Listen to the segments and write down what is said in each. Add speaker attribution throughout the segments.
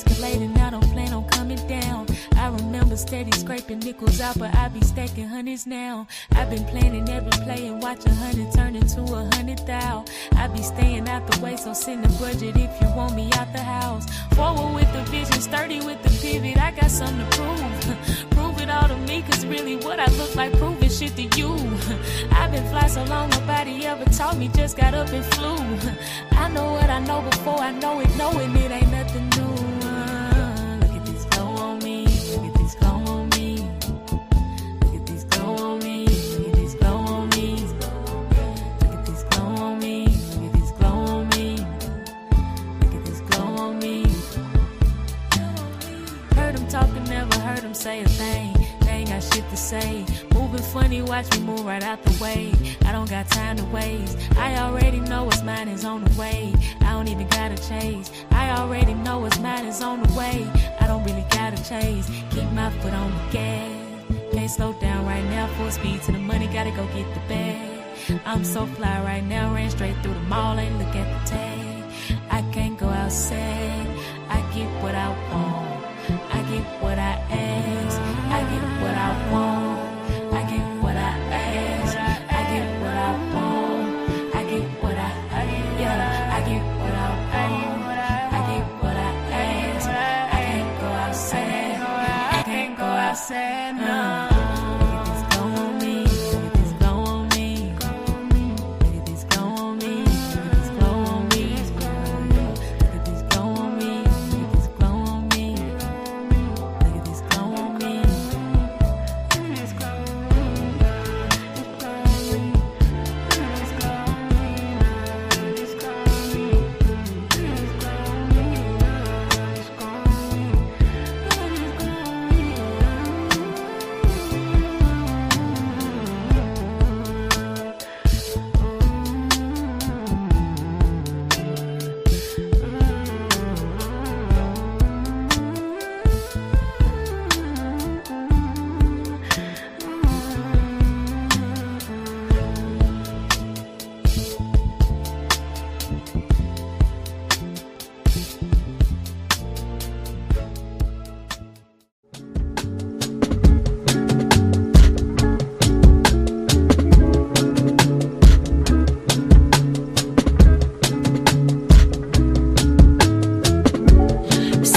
Speaker 1: escalating, I don't plan on coming down. I remember steady scraping nickels out, but I be stacking hundreds now. I've been planning every play and watch 100 turn into 100,000. I be staying out the way, so send a budget if you want me out the house. Forward with the vision, sturdy with the pivot, I got something to prove. Prove it all to me, cause really what I look like proving shit to you. I've been fly so long, nobody ever taught me, just got up and flew. I know what I know before I know it, knowing it ain't nothing new. Look at this glow on me, look at this glow on me. Look at this glow on me, look at this glow on me. Look at this glow on me, look at this glow on me. Look at this glow on me. Heard them talking, never heard them say a thing. They ain't got shit to say. Moving funny, watch me move right out the way. I don't got time to waste. I already know what's mine is on the way. I don't even gotta chase. I already know what's mine is on the way. I don't really gotta chase. Keep my foot on the gas. Can't slow down right now, full speed to the money, gotta go get the bag. I'm so fly right now, ran straight through the mall, ain't look at the tag. I can't go outside, I get what I want. I get what I ask, I get what I want. I get what I ask, I get what I want. I get what I, yeah, I get what I want. I get what I ask, I can't go outside, I can't go outside, no.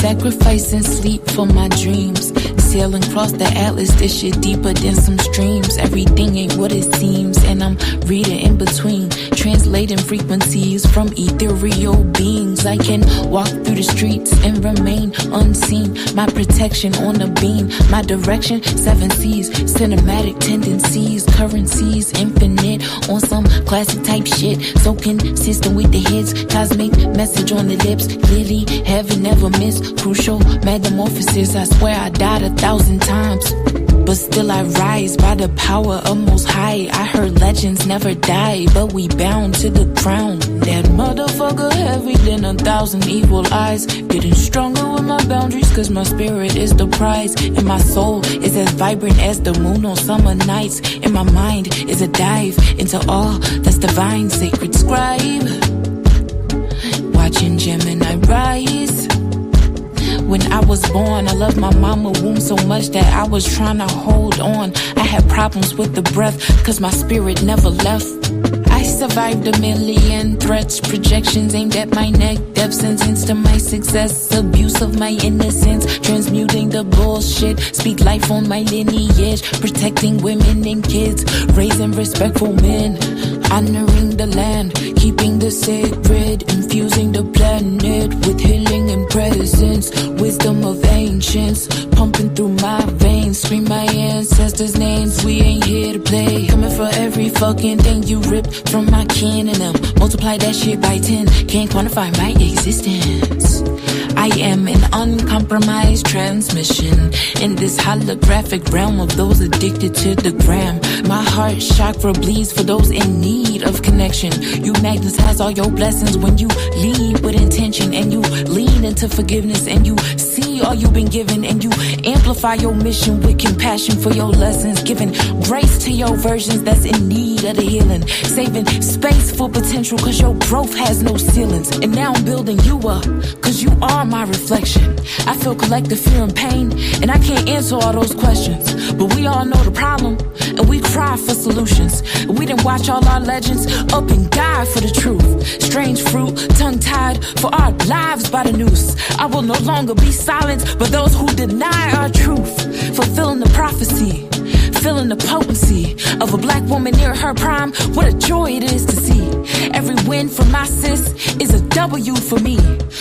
Speaker 2: Sacrificing sleep for my dreams. Sailing across the atlas, this shit deeper than some streams. Everything ain't what it seems, and I'm reading in between. Translating frequencies from ethereal beings. I can walk through the streets and remain unseen. My protection on the beam, my direction, 7 seas. Cinematic tendencies, currencies, infinite. On some classic type shit, so consistent with the hits. Cosmic message on the lips, clearly heaven never missed. Crucial metamorphosis, I swear I died 1,000 times, but still I rise by the power of Most High. I heard legends never die, but we bound to the crown. That motherfucker heavy than 1,000 evil eyes. Getting stronger with my boundaries, cause my spirit is the prize. And my soul is as vibrant as the moon on summer nights. And my mind is a dive into all that's divine. Sacred scribe, watching Gemini rise. When I was born, I loved my mama womb so much that I was trying to hold on. I had problems with the breath, cause my spirit never left. I survived 1,000,000 threats, projections aimed at my neck, death sentence to my success, abuse of my innocence, transmuting the bullshit, speak life on my lineage, protecting women and kids, raising respectful men, honoring the land, keeping the sacred, infusing the planet with healing and presence, wisdom of ancients, pumping through my veins, scream my ancestors' names, we ain't here to play, coming for every fucking thing you ripped from my kin and them, multiply that shit by 10, can't quantify my existence. I am an uncompromised transmission in this holographic realm of those addicted to the gram. My heart chakra bleeds for those in need of connection. You magnetize all your blessings when you lead with intention, and you lean into forgiveness, and you see see all you've been given, and you amplify your mission with compassion for your lessons, giving grace to your versions that's in need of the healing, saving space for potential cause your growth has no ceilings. And now I'm building you up cause you are my reflection. I feel collective fear and pain, and I can't answer all those questions, but we all know the problem and we cry for solutions. We done watch all our legends up and die for the truth. Strange fruit, tongue-tied for our lives by the noose. I will no longer be silenced by those who deny our truth. Fulfilling the prophecy, feeling the potency of a black woman near her prime. What a joy it is to see. Every win for my sis is a W for me.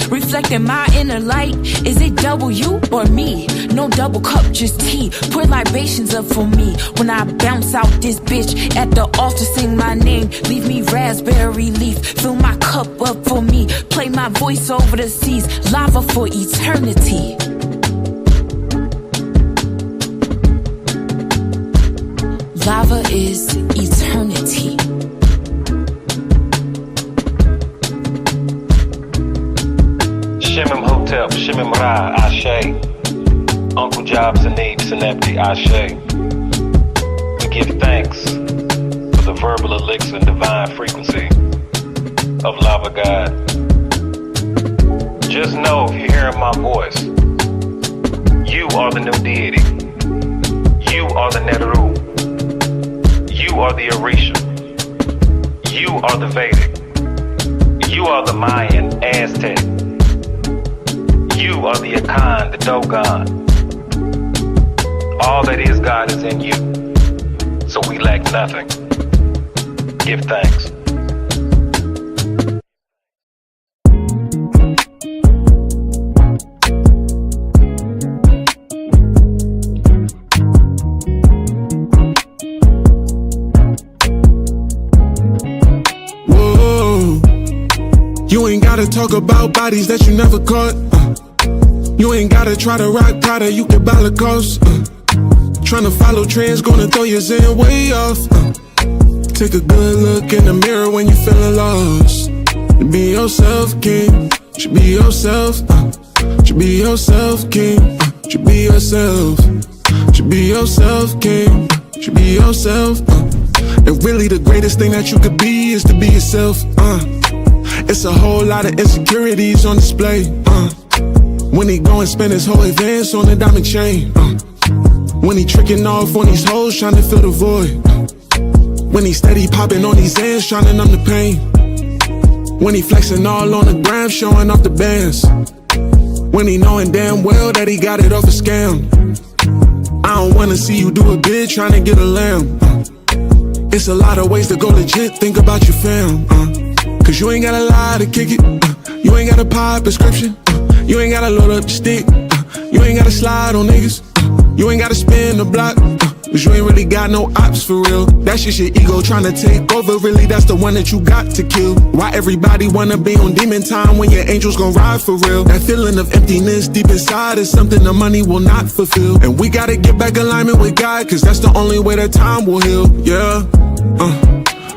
Speaker 2: Reflecting my inner light, is it W or me? No double cup, just tea. Pour libations up for me. When I bounce out this bitch at the altar, sing my name. Leave me raspberry leaf. Fill my cup up for me. Play my voice over the seas. Lava for eternity. Lava is eternity.
Speaker 3: Shimim Hotep, Shimim Ra, Ashe. Uncle Jobs and Neeb Synapti, Ashe. We give thanks for the verbal elixir and divine frequency of Lava God. Just know if you're hearing my voice, you are the new deity. You are the Neteru. You are the Orisha. You are the Vedic. You are the Mayan, Aztec. You are the Akan, the Dogon. All that is God is in you. So we lack nothing. Give thanks.
Speaker 4: You ain't gotta talk about bodies that you never caught. You ain't gotta try to rock Prada, you can buy Lacoste. Tryna follow trends, gonna throw your zen way off. Take a good look in the mirror when you feeling lost. You be yourself, king. You be yourself. You be yourself, king. You be yourself. You be yourself, king. You be yourself. And really the greatest thing that you could be is to be yourself. It's a whole lot of insecurities on display. When he go and spend his whole advance on a diamond chain. When he tricking off on these hoes trying to fill the void. When he steady popping on these ends trying to numb the pain. When he flexing all on the gram showing off the bands. When he knowing damn well that he got it off a scam. I don't wanna see you do a bid trying to get a lamb. It's a lot of ways to go legit, think about your fam. Cause you ain't gotta lie to kick it. You ain't gotta pop prescription. You ain't gotta load up the stick. You ain't gotta slide on niggas. You ain't gotta spin the block. Cause you ain't really got no ops for real. That's just your ego trying to take over. Really, that's the one that you got to kill. Why everybody wanna be on demon time when your angels gon' ride for real? That feeling of emptiness deep inside is something the money will not fulfill. And we gotta get back alignment with God, cause that's the only way that time will heal. Yeah.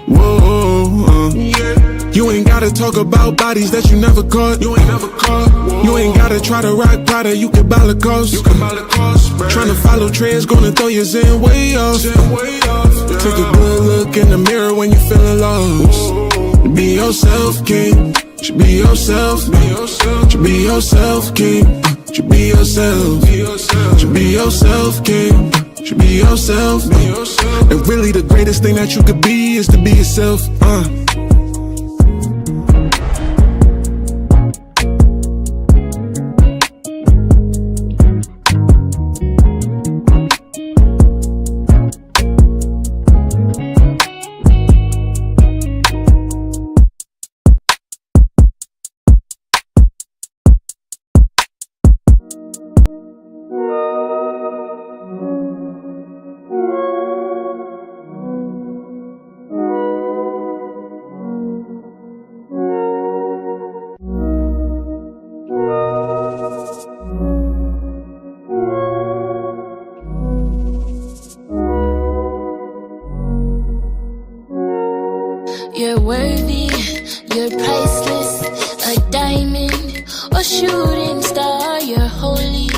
Speaker 4: Whoa. Yeah. You ain't gotta talk about bodies that you never caught. You ain't never caught. Whoa. You ain't gotta try to rock Prada, you can buy Lacoste. You can buy Lacoste. Tryna follow trends, gonna throw your zen way off. Yeah. Take a good look in the mirror when you feeling lost. Be yourself, king. You be yourself. You be yourself, king. You be yourself. You be yourself, king. You be yourself. And really the greatest thing that you could be is to be yourself.
Speaker 1: You're worthy, you're priceless, a diamond or shooting star. You're
Speaker 2: you're holy,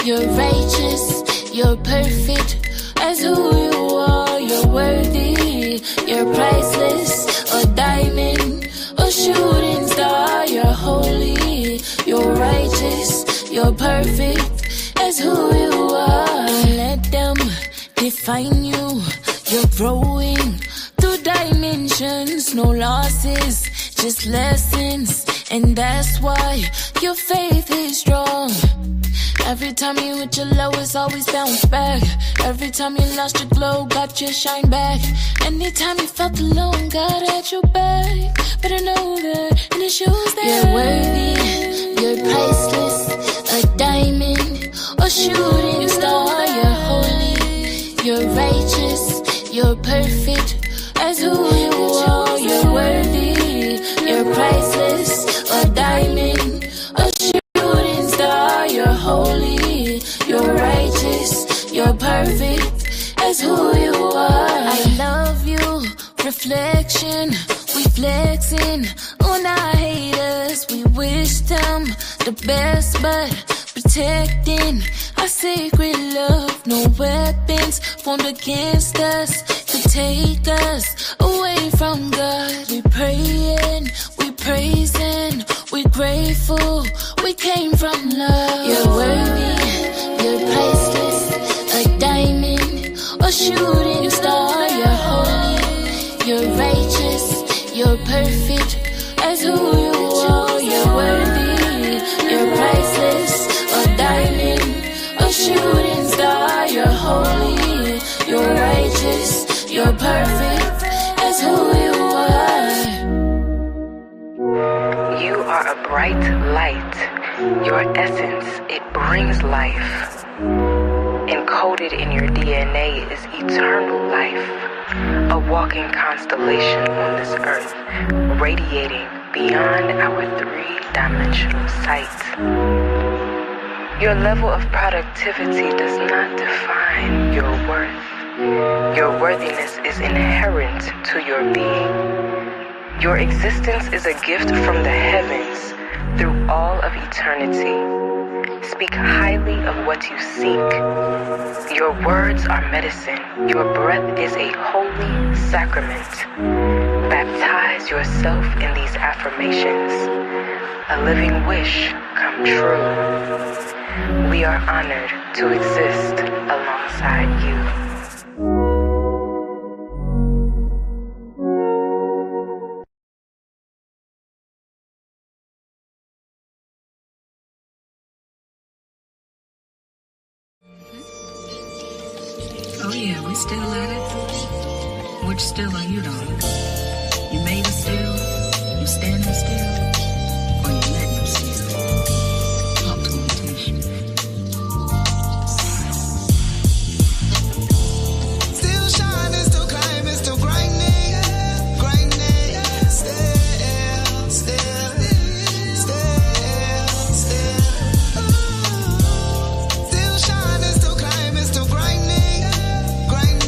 Speaker 2: you're righteous, you're perfect. As who you are, you're worthy, you're priceless. A diamond, a shooting star, you're holy, you're righteous, you're perfect. As who you are, don't let them define you. You're growing through dimensions, no losses, just lessons. And that's why your faith is strong. Every time you hit your lowest, always bounce back. Every time you lost your glow, got your shine back. Anytime you felt alone, God had your back. Better know that, and it shows that you're worthy, you're priceless. A diamond, a shooting star. You're holy, you're righteous, you're perfect. As who you are, you're worthy, you're priceless. A diamond, a shooting star. You're holy, you're righteous, you're perfect. As who you are, I love you. Reflection, we flexing on our haters. We wish them the best, but protecting our sacred love. No weapons formed against us could take us away from God. We praying, we praising, we grateful. We came from love. You're worthy, you're priceless. A diamond, a shooting star. You're holy, you're righteous, you're perfect. As who you are, you're worthy, you're priceless. A diamond, a shooting star. You're holy, you're righteous, you're perfect. As who you are.
Speaker 5: You are a bright light. Your essence, it brings life. Encoded in your DNA is eternal life. A walking constellation on this earth, radiating beyond our three-dimensional sight. Your level of productivity does not define your worth. Your worthiness is inherent to your being. Your existence is a gift from the heavens through all of eternity. Speak highly of what you seek. Your words are medicine. Your breath is a holy sacrament. Baptize yourself in these affirmations. A living wish come true. We are honored to exist alongside you.
Speaker 6: Oh yeah, we still at it. Which still are you, darling? You made us still? You standing still? Or you letting them still? Talk to me, Tish.
Speaker 7: Still shining, still climbing, still grinding, grinding. Still. Still shining, still climbing, still grinding, grinding.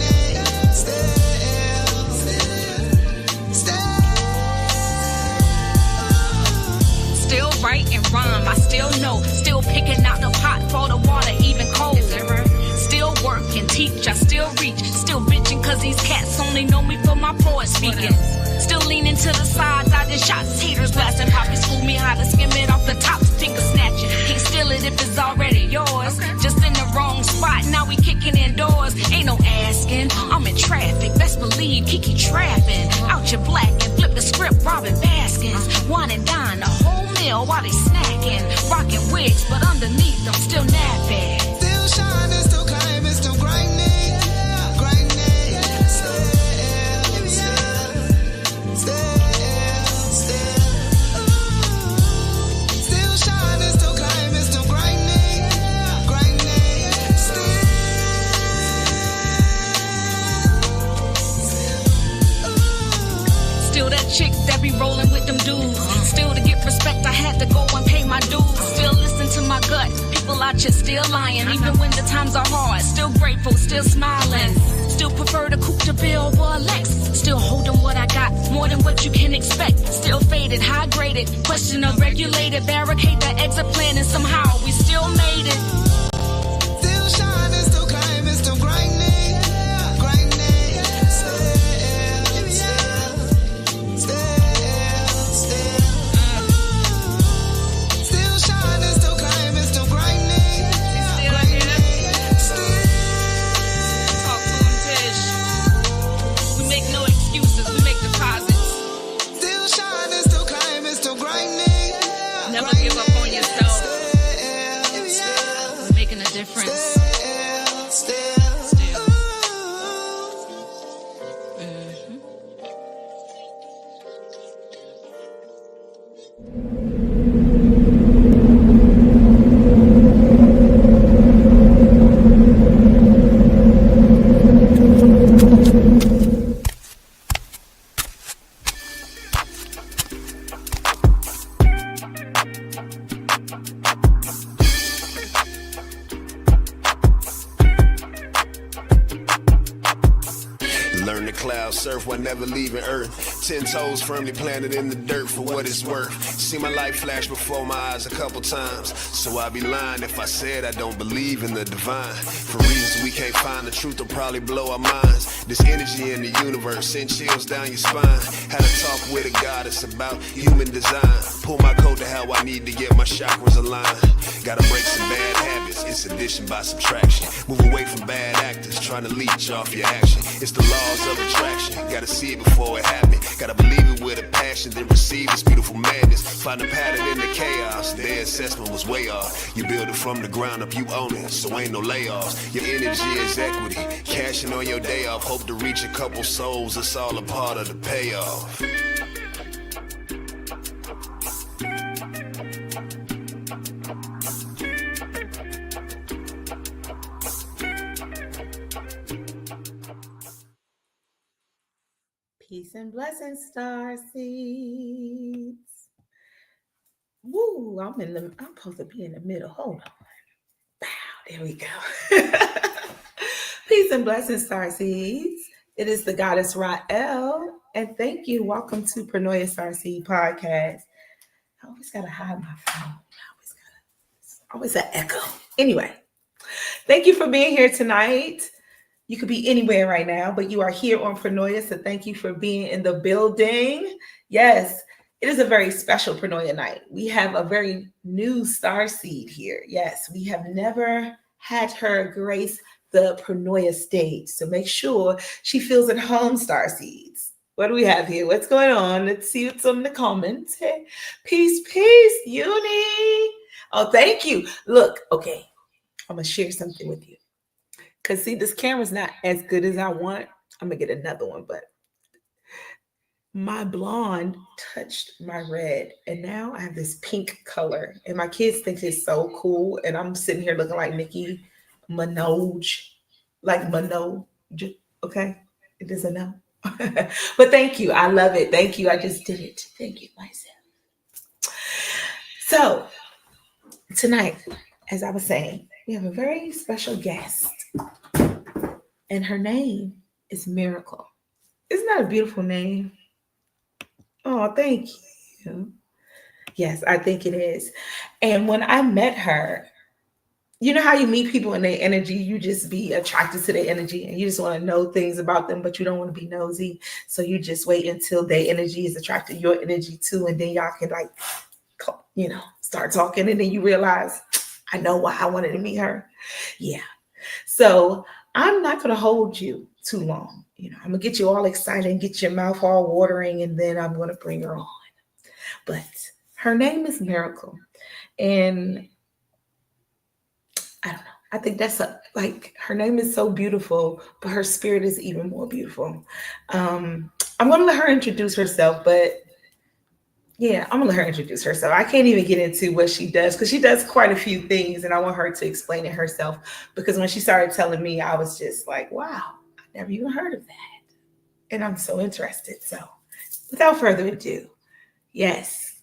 Speaker 8: Still write and rhyme, I still know. Still picking out the pot for the water, even cold. Still work and teach, I still reach. Still bitching cause these cats only know me for my poet speaking. Still leaning to the sides, I did shots. Haters blasting, Poppy schooled me how to skim it off the top. Finger snatching, can't steal it if it's already yours. Just in the wrong spot, now we kicking indoors. Ain't no asking, I'm in traffic. Best believe Kiki trapping. Out your black and flip the script, robbing baskins. Wine and dine, the whole meal while they snacking. Rocking wigs, but underneath them still napping.
Speaker 7: Still shining, still climbing, still grinding, grinding. Still shining, still climbing, still grinding, grinding.
Speaker 8: Still that chick that be rolling with them dudes. Still to get respect, I had to go and pay my dues. Still listen to my gut. People out here still lying, even when the times are hard. Still grateful, still smiling. Still prefer the coupe de bill or a Lex. Still holding what I got, more than what you can expect. Still faded, high graded, question unregulated. Barricade the exit plan and somehow we still made it.
Speaker 7: Still shining, still climbing, still grinding.
Speaker 9: Surf while never leaving Earth. 10 toes firmly planted in the dirt for what it's worth. See my life flash before my eyes a couple times. So I'd be lying if I said I don't believe in the divine. For reasons we can't find, the truth will probably blow our minds. This energy in the universe send chills down your spine. Had a talk with a goddess about human design. Pull my code to how I need to get my chakras aligned. Gotta break some bad habits, it's addition by subtraction. Move away from bad actors, trying to leech off your action. It's the laws of attraction, gotta see it before it happens. Gotta believe it with a passion, then receive this beautiful madness. Find a pattern in the chaos, their assessment was way off. You build it from the ground up, you own it, so ain't no layoffs. Your energy is equity, cashing on your day off. Hope to reach a couple souls, it's all a part of the payoff.
Speaker 10: Peace and blessings, Starseeds. Woo, I'm supposed to be in the middle. Hold on. Wow, there we go. Peace and blessings, Starseeds. It is the goddess Rael, and thank you. Welcome to Pronoia Starseed podcast. I always gotta hide my phone. It's always an echo. Anyway, thank you for being here tonight. You could be anywhere right now, but you are here on Pronoia, so thank you for being in the building. Yes, it is a very special Pronoia night. We have a very new Starseed here. Yes, we have never had her grace the Pronoia stage, so make sure she feels at home, Starseeds. What do we have here? What's going on? Let's see what's in the comments. Hey, peace, Uni. Oh, thank you. Look, okay, I'm going to share something with you. Because, see, this camera's not as good as I want. I'm going to get another one, but my blonde touched my red, and now I have this pink color, and my kids think it's so cool, and I'm sitting here looking like Nicki Minaj, like Minaj, okay? It doesn't know. But thank you. I love it. Thank you. I just did it. Thank you, myself. So, tonight, as I was saying, we have a very special guest. And her name is Mirakle. Isn't that a beautiful name? Oh, thank you. Yes, I think it is. And when I met her, you know how you meet people and their energy, you just be attracted to their energy and you just want to know things about them, but you don't want to be nosy. So you just wait until their energy is attracted to your energy too. And then y'all can start talking. And then you realize, I know why I wanted to meet her. Yeah. So I'm not going to hold you too long. I'm going to get you all excited and get your mouth all watering, and then I'm going to bring her on. But her name is Mirakle. And I don't know. I think that's her name is so beautiful, but her spirit is even more beautiful. I'm going to let her introduce herself, but yeah, I'm going to let her introduce herself. I can't even get into what she does because she does quite a few things, and I want her to explain it herself, because when she started telling me, I was just like, wow, I never even heard of that. And I'm so interested. So without further ado, yes.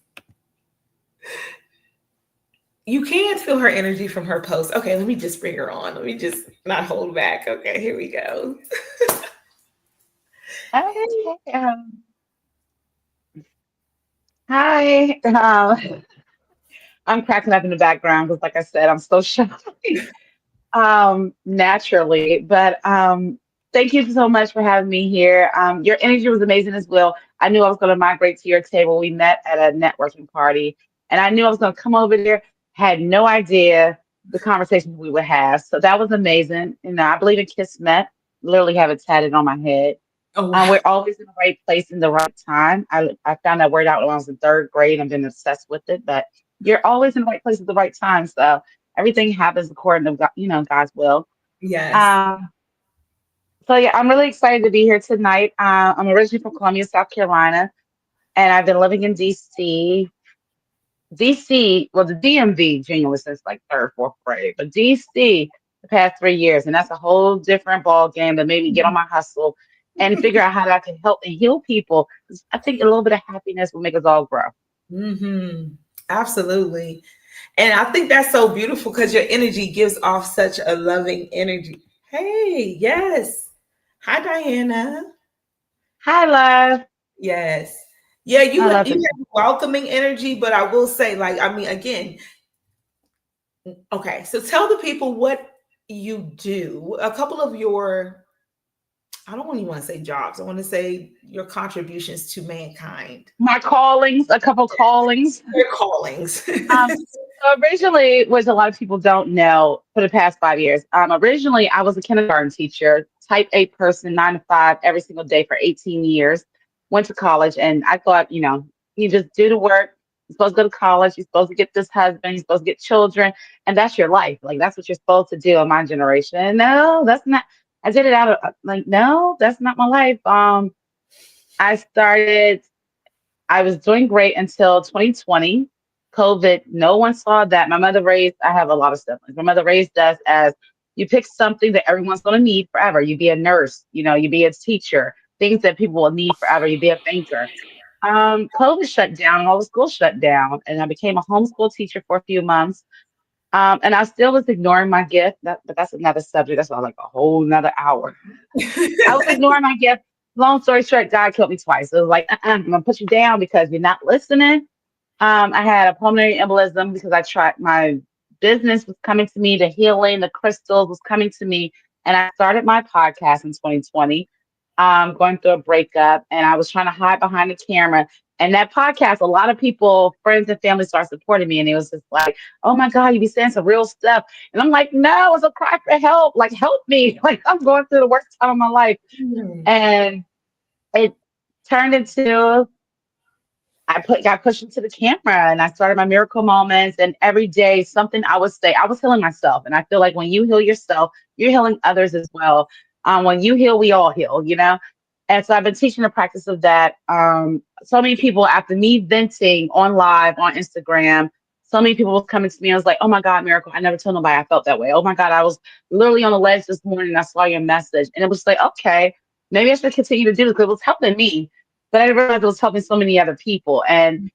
Speaker 10: You can feel her energy from her post. Okay, let me just bring her on. Let me just not hold back. Okay, here we go. Hey.
Speaker 11: Okay. Hi. I'm cracking up in the background because, like I said, I'm so shy naturally. But thank you so much for having me here. Your energy was amazing as well. I knew I was going to migrate to your table. We met at a networking party, and I knew I was going to come over there. Had no idea the conversations we would have. So that was amazing. I believe in Kismet. Literally have it tatted on my head.
Speaker 10: Oh wow.
Speaker 11: We're always in the right place in the right time. I found that word out when I was in third grade. I've been obsessed with it, but you're always in the right place at the right time. So everything happens according to God, God's will.
Speaker 10: Yes.
Speaker 11: Um, so yeah, I'm really excited to be here tonight. I'm originally from Columbia, South Carolina, and I've been living in DC. DC, well, the DMV genuinely since like third, fourth grade, but DC the past 3 years, and that's a whole different ball game that made me get on my hustle and figure out how I can help and heal people. 'Cause I think a little bit of happiness will make us all grow.
Speaker 10: Mm-hmm. Absolutely. And I think that's so beautiful because your energy gives off such a loving energy. Hey, yes. Hi, Diana.
Speaker 11: Hi, love.
Speaker 10: Yes. Yeah,
Speaker 11: I love
Speaker 10: you
Speaker 11: it.
Speaker 10: have welcoming energy, but I will say, like, I mean, again, okay, so tell the people what you do. A couple of your, I don't even want to say jobs. I want to say your contributions to mankind.
Speaker 11: My callings, a couple callings.
Speaker 10: Your callings.
Speaker 11: So originally, which a lot of people don't know, for the past 5 years, originally I was a kindergarten teacher, type A person, 9 to 5, every single day for 18 years. Went to college, and I thought, you just do the work. You're supposed to go to college. You're supposed to get this husband. You're supposed to get children, and that's your life. Like that's what you're supposed to do in my generation. And no, that's not. I did it out of like, no, that's not my life. I started. I was doing great until 2020. COVID, no one saw that. My mother raised, I have a lot of siblings. My mother raised us as you pick something that everyone's going to need forever. You be a nurse, you be a teacher, things that people will need forever. You be a banker. COVID shut down, all the schools shut down, and I became a homeschool teacher for a few months. And I still was ignoring my gift, but that's another subject. That's like a whole nother hour. I was ignoring my gift. Long story short, God killed me twice. It was like, I'm gonna put you down because you're not listening. I had a pulmonary embolism because I tried my business was coming to me, the healing, the crystals was coming to me, and I started my podcast in 2020. Going through a breakup, and I was trying to hide behind the camera. And that podcast, a lot of people, friends and family, started supporting me, and it was just like, "Oh my God, you be saying some real stuff." And I'm like, "No, it's a cry for help. Like, help me! Like, I'm going through the worst time of my life."
Speaker 10: Mhm.
Speaker 11: And it turned into got pushed into the camera and I started my miracle moments, and every day something I would say, I was healing myself. And I feel like when you heal yourself, you're healing others as well. When you heal, we all heal. And so I've been teaching the practice of that. So many people after me venting on live on Instagram, so many people was coming to me. I was like, "Oh my God, Miracle, I never told nobody I felt that way. Oh my God, I was literally on the ledge this morning and I saw your message." And it was like, okay, maybe I should continue to do this because it was helping me, but I didn't realize it was helping so many other people. And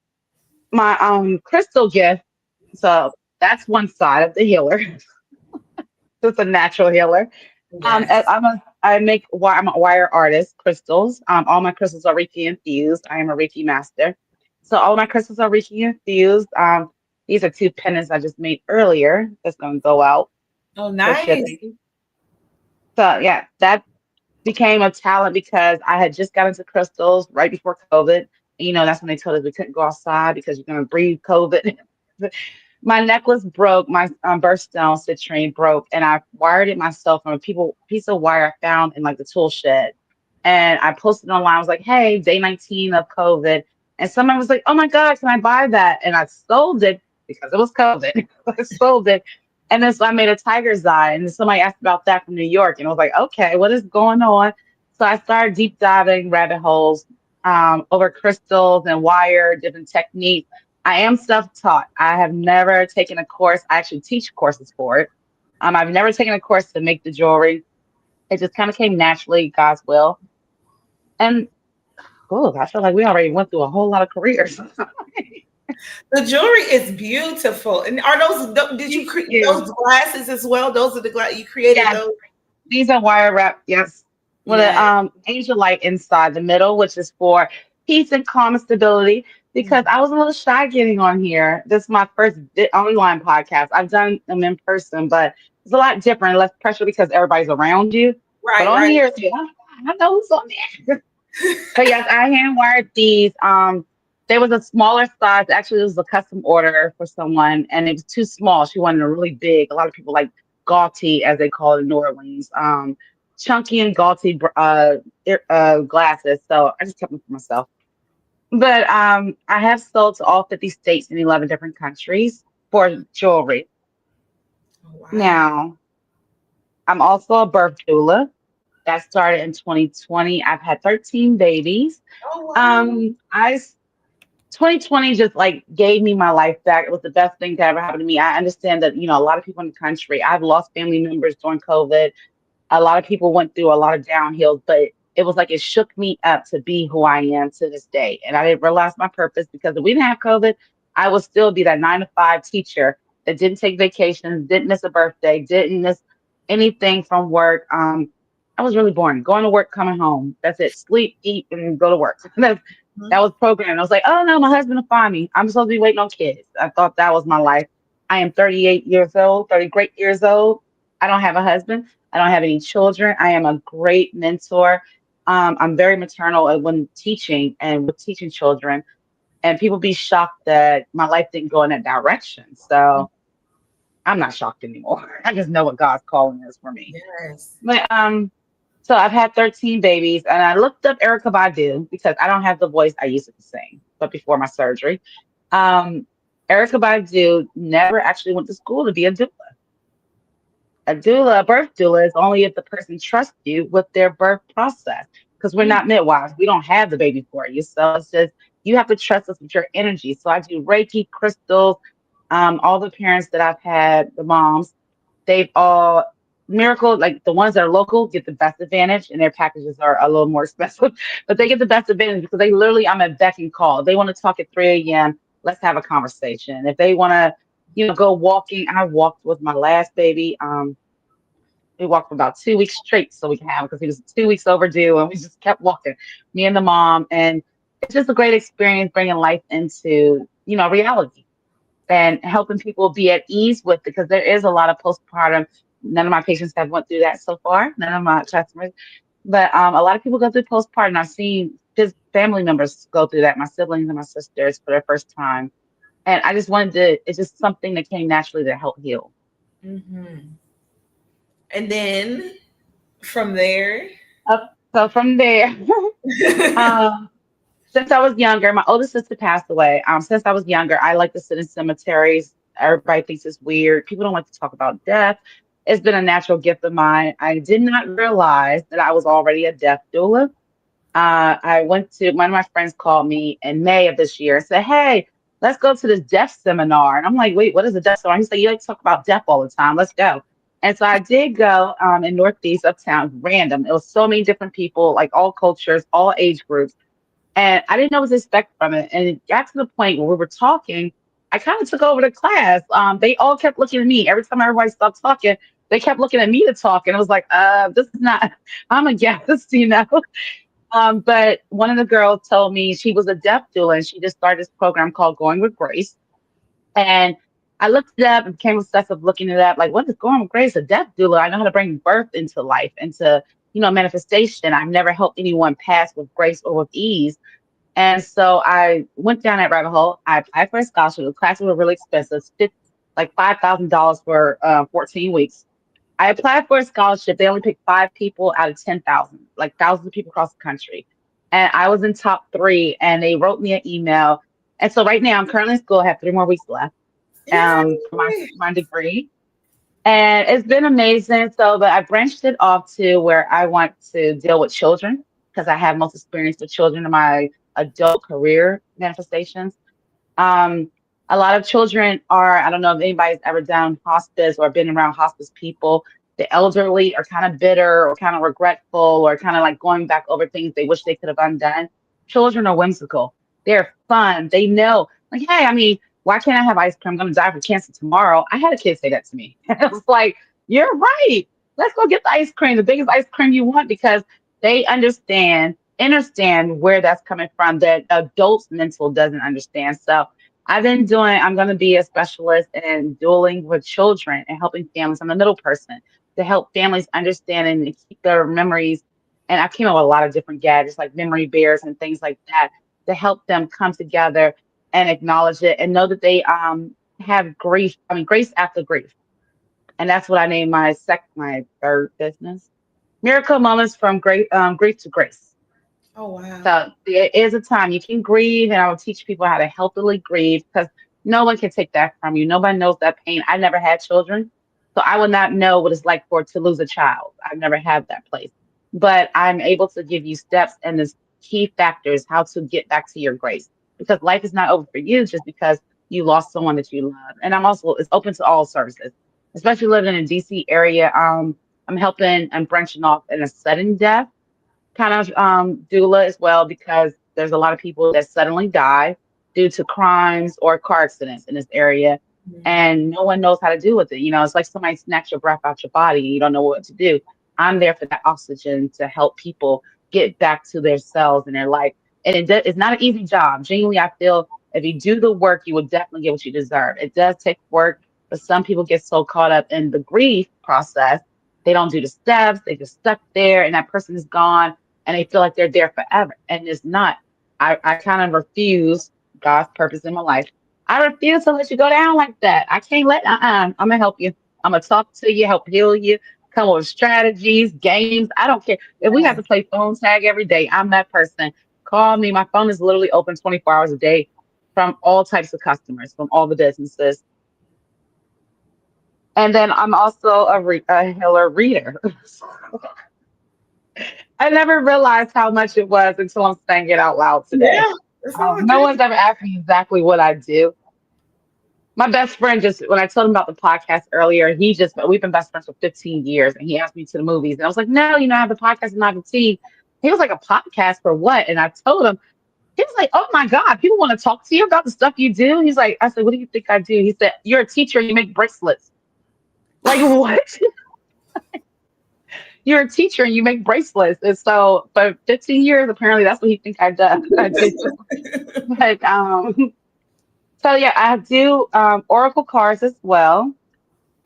Speaker 11: my crystal gift, so that's one side of the healer. Just a natural healer.
Speaker 10: Yes.
Speaker 11: I'm a wire artist, crystals. All my crystals are Reiki infused. I am a Reiki master. So all my crystals are Reiki infused. These are two pendants I just made earlier. That's gonna go out
Speaker 10: Oh,
Speaker 11: for
Speaker 10: nice.
Speaker 11: shipping. So yeah, that became a talent because I had just got into crystals right before COVID. And, that's when they told us we couldn't go outside because you're going to breathe COVID. My necklace broke, my birthstone citrine broke, and I wired it myself from a piece of wire I found in like the tool shed. And I posted online. I was like, "Hey, day 19 of COVID." And someone was like, "Oh my God, can I buy that?" And I sold it because it was COVID. I sold it. And then so I made a tiger's eye. And then somebody asked about that from New York. And I was like, okay, what is going on? So I started deep diving rabbit holes over crystals and wire, different techniques. I am self-taught. I have never taken a course. I actually teach courses for it. I've never taken a course to make the jewelry. It just kind of came naturally, God's will. And I feel like we already went through a whole lot of careers.
Speaker 10: The jewelry is beautiful. And are did you create those glasses as well? Those are the glass you created
Speaker 11: Yes,
Speaker 10: those?
Speaker 11: these are wire wrap. Yes, with a
Speaker 10: Yeah.
Speaker 11: angel light inside the middle, which is for peace and calm and stability. Because I was a little shy getting on here. This is my first online podcast. I've done them in person, but it's a lot different, less pressure because everybody's around you. But
Speaker 10: Right,
Speaker 11: on
Speaker 10: right.
Speaker 11: here, it's like, I know who's on there. But yes, I hand wired these. There was a smaller size. Actually, it was a custom order for someone, and it was too small. She wanted a really big. A lot of people like gaudy, as they call it in New Orleans, chunky and gaudy glasses. So I just kept them for myself. But I have sold to all 50 states and 11 different countries for jewelry.
Speaker 10: Oh, wow.
Speaker 11: Now, I'm also a birth doula. That started in 2020. I've had 13 babies.
Speaker 10: Oh, wow.
Speaker 11: I 2020 just like gave me my life back. It was the best thing to ever happen to me. I understand that, a lot of people in the country, I've lost family members during COVID. A lot of people went through a lot of downhills, but it was like it shook me up to be who I am to this day. And I didn't realize my purpose because if we didn't have COVID, I would still be that 9 to 5 teacher that didn't take vacations, didn't miss a birthday, didn't miss anything from work. I was really boring. Going to work, coming home. That's it. Sleep, eat, and go to work. That was programmed. I was like, oh no, my husband will find me. I'm supposed to be waiting on kids. I thought that was my life. I am 38 years old, 30 great years old. I don't have a husband. I don't have any children. I am a great mentor. I'm very maternal when teaching and with teaching children. And people be shocked that my life didn't go in that direction. So I'm not shocked anymore. I just know what God's calling is for me.
Speaker 10: Yes.
Speaker 11: But so I've had 13 babies, and I looked up Erica Badu because I don't have the voice I used to sing, but before my surgery. Um, Erica Badu never actually went to school to be a doula. A doula, a birth doula, is only if the person trusts you with their birth process. Because we're not midwives, we don't have the baby for you. So it's just you have to trust us with your energy. So I do Reiki, crystals. All the parents that I've had, the moms, they've all Miracle, like the ones that are local, get the best advantage, and their packages are a little more expensive, but they get the best advantage because they literally, I'm at beck and call. They want to talk at 3 a.m. Let's have a conversation. If they want to, go walking, I walked with my last baby. We walked for about 2 weeks straight so we can have him because he was 2 weeks overdue, and we just kept walking, me and the mom, and it's just a great experience bringing life into, reality and helping people be at ease with because there is a lot of postpartum. None of my patients have went through that so far. None of my customers, but a lot of people go through postpartum. I've seen his family members go through that, my siblings and my sisters for their first time, and I just wanted to. It's just something that came naturally to help heal.
Speaker 10: Mm-hmm. And then from there,
Speaker 11: So from there, um, since I was younger, my oldest sister passed away. Since I was younger, I like to sit in cemeteries. Everybody thinks it's weird. People don't like to talk about death. It's been a natural gift of mine. I did not realize that I was already a death doula. I went to one of my friends called me in May of this year and said, "Hey, let's go to this death seminar." And I'm like, "Wait, what is a death seminar?" He said, "You like to talk about death all the time. Let's go." And so I did go in Northeast Uptown, random. It was so many different people, like all cultures, all age groups. And I didn't know what to expect from it. And it got to the point where we were talking, I kind of took over the class. They all kept looking at me. Every time everybody stopped talking, they kept looking at me to talk. And I was like, this is not, I'm a guest, But one of the girls told me she was a deaf doula and she just started this program called Going with Grace. And I looked it up and became obsessed with looking it up. Like, what is Going with Grace? A deaf doula. I know how to bring birth into life, into, manifestation. I've never helped anyone pass with grace or with ease. And so I went down that rabbit hole. I applied for a scholarship. The classes were really expensive, like $5,000 for 14 weeks. I applied for a scholarship. They only picked 5 people out of 10,000, like thousands of people across the country. And I was in top 3, and they wrote me an email. And so right now I'm currently in school. I have 3 more weeks left for my degree. And it's been amazing. So, but I branched it off to where I want to deal with children because I have most experience with children in my adult career manifestations. Um, a lot of children are, I don't know if anybody's ever done hospice or been around hospice people. The elderly are kind of bitter or kind of regretful or kind of like going back over things they wish they could have undone. Children are whimsical. They're fun. They know Like, hey, I mean, why can't I have ice cream? I'm gonna die from cancer tomorrow. I had a kid say that to me. I was like, you're right. Let's go get the ice cream, the biggest ice cream you want, because they understand where that's coming from that adults mental doesn't understand. So I'm going to be a specialist in dueling with children and helping families. I'm the middle person to help families understand and keep their memories. And I came up with a lot of different gadgets like memory bears and things like that to help them come together and acknowledge it and know that they have grief. I mean, grace after grief. And that's what I named my third business. Miracle moments from grief to grace.
Speaker 10: Oh wow.
Speaker 11: So there is a time you can grieve, and I will teach people how to healthily grieve because no one can take that from you. Nobody knows that pain. I never had children, so I would not know what it's like for to lose a child. I've never had that place, but I'm able to give you steps and the key factors how to get back to your grace because life is not over for you just because you lost someone that you love. And I'm also it's open to all services, especially living in DC area. I'm helping and branching off in a sudden death kind of doula as well because there's a lot of people that suddenly die due to crimes or car accidents in this area and no one knows how to deal with it. You know, it's like somebody snatched your breath out your body and you don't know what to do. I'm there for that oxygen to help people get back to their cells and their life. And it's not an easy job. Genuinely, I feel if you do the work, you will definitely get what you deserve. It does take work, but some people get so caught up in the grief process, they don't do the steps, they just stuck there and that person is gone and they feel like they're there forever. And it's not. I kind of refuse God's purpose in my life. I refuse to let you go down like that. I can't let, I'm going to help you. I'm going to talk to you, help heal you, come up with strategies, games. I don't care. If we have to play phone tag every day, I'm that person. Call me. My phone is literally open 24 hours a day from all types of customers, from all the businesses. And then I'm also a healer reader. I never realized how much it was until I'm saying it out loud today.
Speaker 10: Yeah, that's all
Speaker 11: No
Speaker 10: good.
Speaker 11: one's ever asked me exactly what I do. My best friend just, when I told him about the podcast earlier, we've been best friends for 15 years and he asked me to the movies. And I was like, no, I have the podcast and I have the team. He was like, a podcast for what? And I told him, he was like, oh my God, people want to talk to you about the stuff you do. He's like, I said, what do you think I do? He said, you're a teacher and you make bracelets. Like, what? You're a teacher and you make bracelets. And so for 15 years, apparently that's what he think I do. I do. But so yeah, I do Oracle cards as well.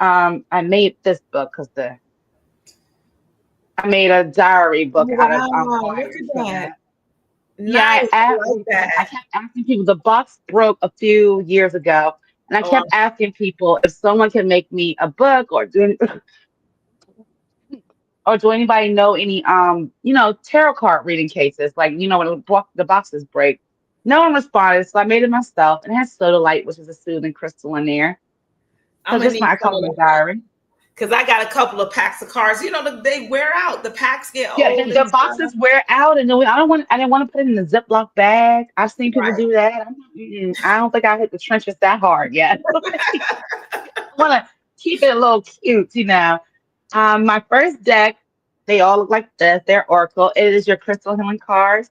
Speaker 11: I made this book because the I made a diary
Speaker 10: Oh
Speaker 11: book out of
Speaker 10: wow, look
Speaker 11: diaries
Speaker 10: at
Speaker 11: from
Speaker 10: that.
Speaker 11: that. Yeah,
Speaker 10: Nice. I like
Speaker 11: I
Speaker 10: that.
Speaker 11: kept asking people. The box broke a few years ago, and I
Speaker 10: Oh,
Speaker 11: kept asking people if someone could make me a book or do anybody know any tarot card reading cases like when the boxes break. No one responded, so I made it myself, and it has soda light, which is a soothing crystal in there.
Speaker 10: I'm
Speaker 11: So
Speaker 10: gonna
Speaker 11: just
Speaker 10: need
Speaker 11: I
Speaker 10: some
Speaker 11: call
Speaker 10: of
Speaker 11: it my
Speaker 10: them
Speaker 11: diary.
Speaker 10: because I got a couple of packs of cards. They wear out. The packs get
Speaker 11: Yeah,
Speaker 10: old
Speaker 11: the
Speaker 10: and stuff.
Speaker 11: boxes wear out, and then I didn't want to put it in the Ziploc bag. I've seen people
Speaker 10: Right.
Speaker 11: do that. I don't think I hit the trenches that hard yet. I want to keep it a little cute. My first deck, they all look like this. They're Oracle. It is your crystal healing cards.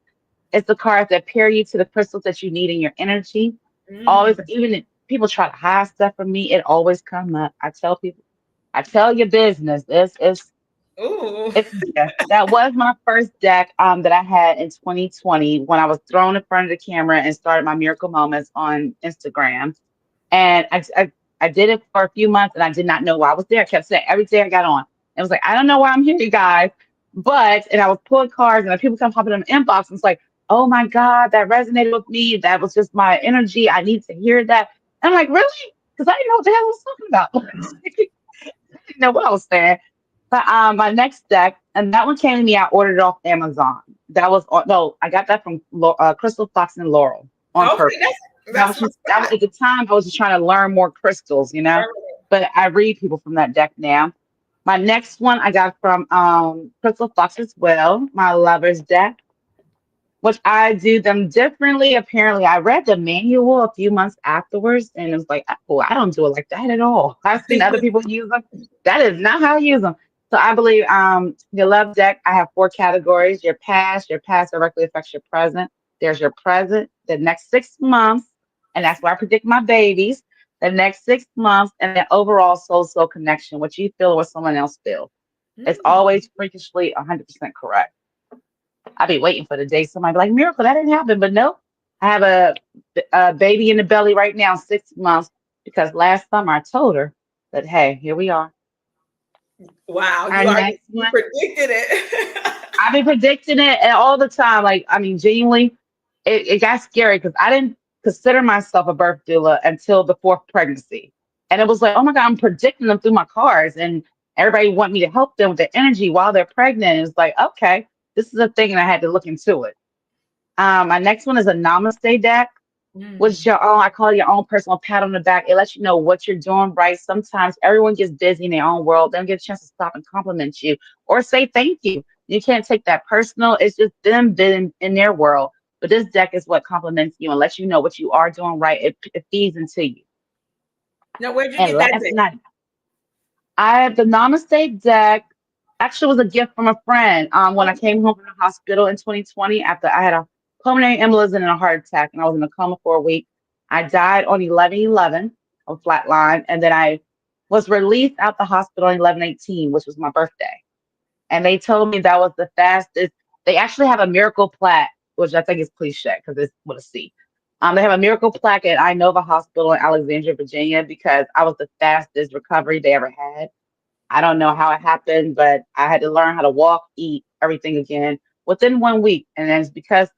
Speaker 11: It's the cards that pair you to the crystals that you need in your energy.
Speaker 10: Mm.
Speaker 11: Always, even if people try to hide stuff from me, it always come up. I tell people, I tell your business.
Speaker 10: Ooh.
Speaker 11: It's yeah, that was my first deck that I had in 2020 when I was thrown in front of the camera and started my miracle moments on Instagram. And I did it for a few months and I did not know why I was there. I kept saying every day I got on. It was like, I don't know why I'm here, you guys. And I was pulling cards and people come popping in the inbox and it's like, oh my God, that resonated with me. That was just my energy. I need to hear that. And I'm like, really? Because I didn't know what the hell I was talking about. I didn't know what I was saying. But my next deck, and that one came to me. I ordered it off Amazon. That was no, I got that from Crystal Fox and Laurel on
Speaker 10: Okay,
Speaker 11: purpose.
Speaker 10: that's my
Speaker 11: That was
Speaker 10: spot.
Speaker 11: at the time I was just trying to learn more crystals.
Speaker 10: Right.
Speaker 11: But I read people from that deck now. My next one I got from Crystal Fox as well. My lover's deck, which I do them differently. Apparently, I read the manual a few months afterwards, and it was like, oh, I don't do it like that at all. I've seen other people use them. That is not how I use them. So I believe your love deck, I have 4 categories. Your past directly affects your present. There's your present, the next 6 months, And that's where I predict my babies, the next 6 months, and the overall soul connection, what you feel or what someone else feels. It's
Speaker 10: Mm.
Speaker 11: always freakishly 100% correct. I be waiting for the day somebody be like, Miracle, that didn't happen. But no, I have a baby in the belly right now, 6 months, because last summer I told her that, hey, here we are.
Speaker 10: Wow,
Speaker 11: Our next
Speaker 10: you
Speaker 11: one.
Speaker 10: predicted it.
Speaker 11: I've been predicting it and all the time. Like, I mean, genuinely, it got scary because I didn't consider myself a birth doula until the fourth pregnancy. And it was like, oh my God, I'm predicting them through my cards. And everybody want me to help them with their energy while they're pregnant. It's like, okay, this is a thing. And I had to look into it. My next one is a namaste deck, which is
Speaker 10: Mm.
Speaker 11: your own, I call it your own personal pat on the back. It lets you know what you're doing right. Sometimes everyone gets busy in their own world. They don't get a chance to stop and compliment you or say thank you. You can't take that personal. It's just them being in their world. But this deck is what compliments you and lets you know what you are doing right. It feeds into you.
Speaker 10: Now, where'd you
Speaker 11: And
Speaker 10: get that
Speaker 11: last
Speaker 10: day?
Speaker 11: night, the Namaste deck actually was a gift from a friend. When I came home from the hospital in 2020 after I had a pulmonary embolism and a heart attack, and I was in a coma for a week. I died on 11/11 on flatline, and then I was released out the hospital on 11/18, which was my birthday. And they told me that was the fastest. They actually have a miracle plaque, which I think is cliche because it's with a C. They have a miracle plaque at Inova Hospital in Alexandria, Virginia, because I was the fastest recovery they ever had. I don't know how it happened, but I had to learn how to walk, eat, everything again within 1 week. And it's because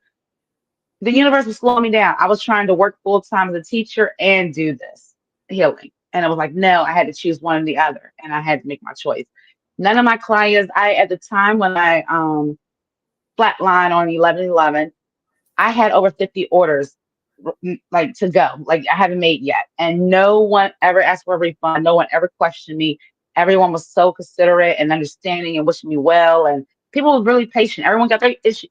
Speaker 11: the universe was slowing me down. I was trying to work full time as a teacher and do this healing. And I was like, no, I had to choose one or the other. And I had to make my choice. None of my clients, at the time when I flatlined on 11/11, I had over 50 orders like to go. Like I haven't made yet. And no one ever asked for a refund. No one ever questioned me. Everyone was so considerate and understanding and wishing me well. And people were really patient. Everyone got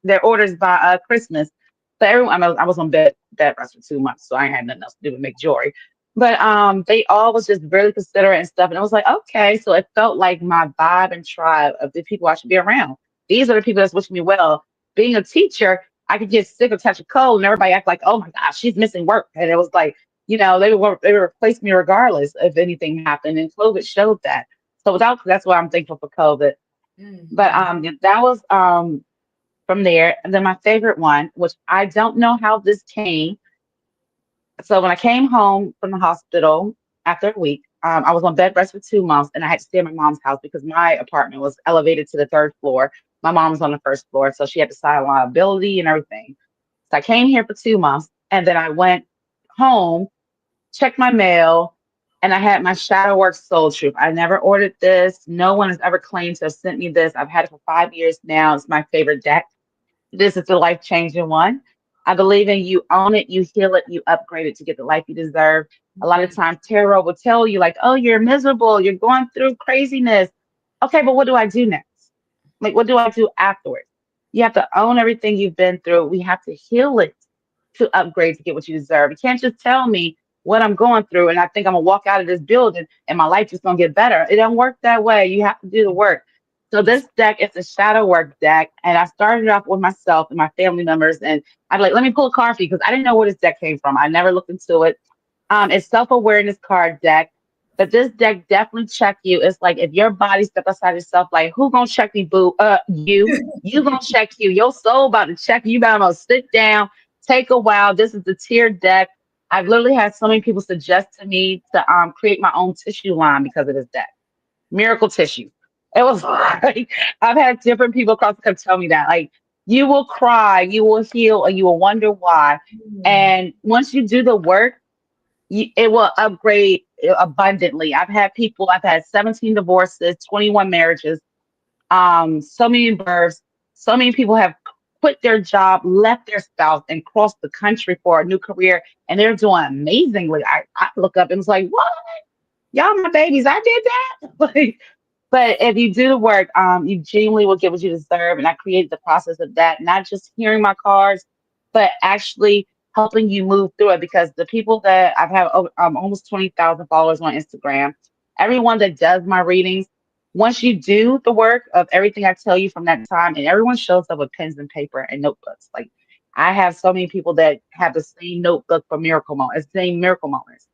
Speaker 11: their orders by Christmas. But everyone, I was on bed rest for 2 months, so I ain't had nothing else to do but make jewelry. But they all was just really considerate and stuff. And I was like, okay. So it felt like my vibe and tribe of the people I should be around. These are the people that's wishing me well. Being a teacher, I could get sick or catch a cold, and everybody act like, "Oh my gosh, she's missing work." And it was like, they would replace me regardless if anything happened, and COVID showed that. So that's why I'm thankful for COVID. But
Speaker 10: Mhm.
Speaker 11: that was from there, and then my favorite one, which I don't know how this came. So when I came home from the hospital after a week, I was on bed rest for 2 months, and I had to stay at my mom's house because my apartment was elevated to the third floor. My mom was on the first floor, so she had to sign liability and everything. So I came here for 2 months, and then I went home, checked my mail, and I had my Shadow Work Soul Troop. I never ordered this. No one has ever claimed to have sent me this. I've had it for 5 years now. It's my favorite deck. This is the life changing one. I believe in you own it, you heal it, you upgrade it to get the life you deserve. A lot of
Speaker 10: Mhm.
Speaker 11: times, tarot will tell you, like, oh, you're miserable, you're going through craziness. Okay, but what do I do next? Like, what do I do afterwards? You have to own everything you've been through. We have to heal it to upgrade to get what you deserve. You can't just tell me what I'm going through and I think I'm gonna walk out of this building and my life just gonna get better. It don't work that way. You have to do the work. So this deck is a shadow work deck, and I started off with myself and my family members, and I'd be like, let me pull a card for you because I didn't know where this deck came from. I never looked into it. It's self-awareness card deck. But this deck definitely check you. It's like if your body step outside yourself, like who gonna check me, boo? You. You gonna check you. Your soul about to check you. You better sit down, take a while. This is the tier deck. I've literally had so many people suggest to me to create my own tissue line because of this deck. Miracle tissue. It was like I've had different people across the country tell me that. Like you will cry, you will heal, and you will wonder why.
Speaker 10: Mm.
Speaker 11: And once you do the work, it will upgrade abundantly. I've had 17 divorces, 21 marriages, so many births. So many people have quit their job, left their spouse, and crossed the country for a new career, and they're doing amazingly. I look up and it's like, what? Y'all my babies. I did that. Like, but if you do the work, you genuinely will get what you deserve. And I created the process of that, not just hearing my cards, but actually helping you move through it. Because the people that I've had almost 20,000 followers on Instagram, everyone that does my readings, once you do the work of everything I tell you from that time, and everyone shows up with pens and paper and notebooks, like I have so many people that have the same notebook for miracle moments, same miracle moments.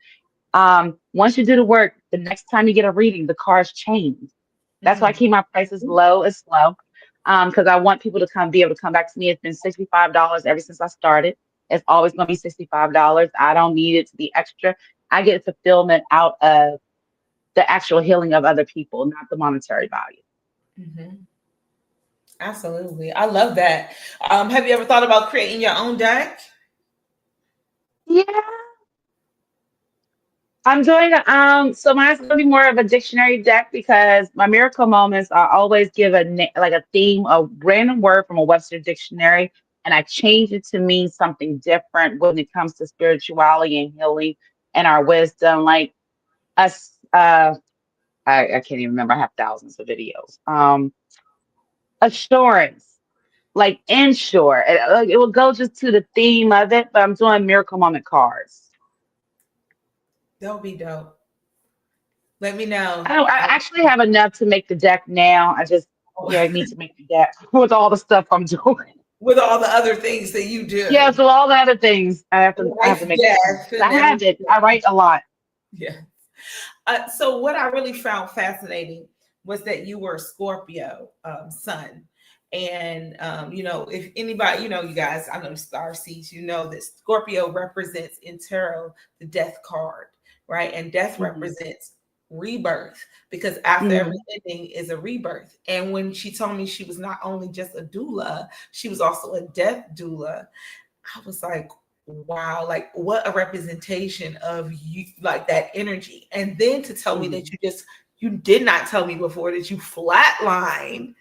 Speaker 11: Once you do the work, the next time you get a reading, the cards change. That's why I keep my prices low and slow. Because I want people to be able to come back to me. It's been $65 ever since I started. It's always going to be $65. I don't need it to be extra. I get fulfillment out of the actual healing of other people, not the monetary value.
Speaker 10: Mm-hmm. Absolutely. I love that. Have you ever thought about creating your own deck?
Speaker 11: Yeah. I'm doing so mine's gonna be more of a dictionary deck because my miracle moments I always give like a theme, a random word from a Webster dictionary, and I change it to mean something different when it comes to spirituality and healing and our wisdom. Like us, I can't even remember. I have thousands of videos. Assurance, like ensure. It will go just to the theme of it, but I'm doing miracle moment cards.
Speaker 10: That would be dope. Let me know.
Speaker 11: I actually have enough to make the deck now. I need to make the deck with all the stuff I'm doing.
Speaker 10: With all the other things that you do.
Speaker 11: Yeah, so all the other things I have to make. I have it. I write a lot.
Speaker 10: Yeah. So what I really found fascinating was that you were a Scorpio sun. And, if anybody, you guys, I know Starseeds, that Scorpio represents in tarot the death card, right? And death represents rebirth because after every ending is a rebirth. And when she told me she was not only just a doula, she was also a death doula, I was like, wow, like what a representation of you, like that energy. And then to tell me that you did not tell me before that you flatlined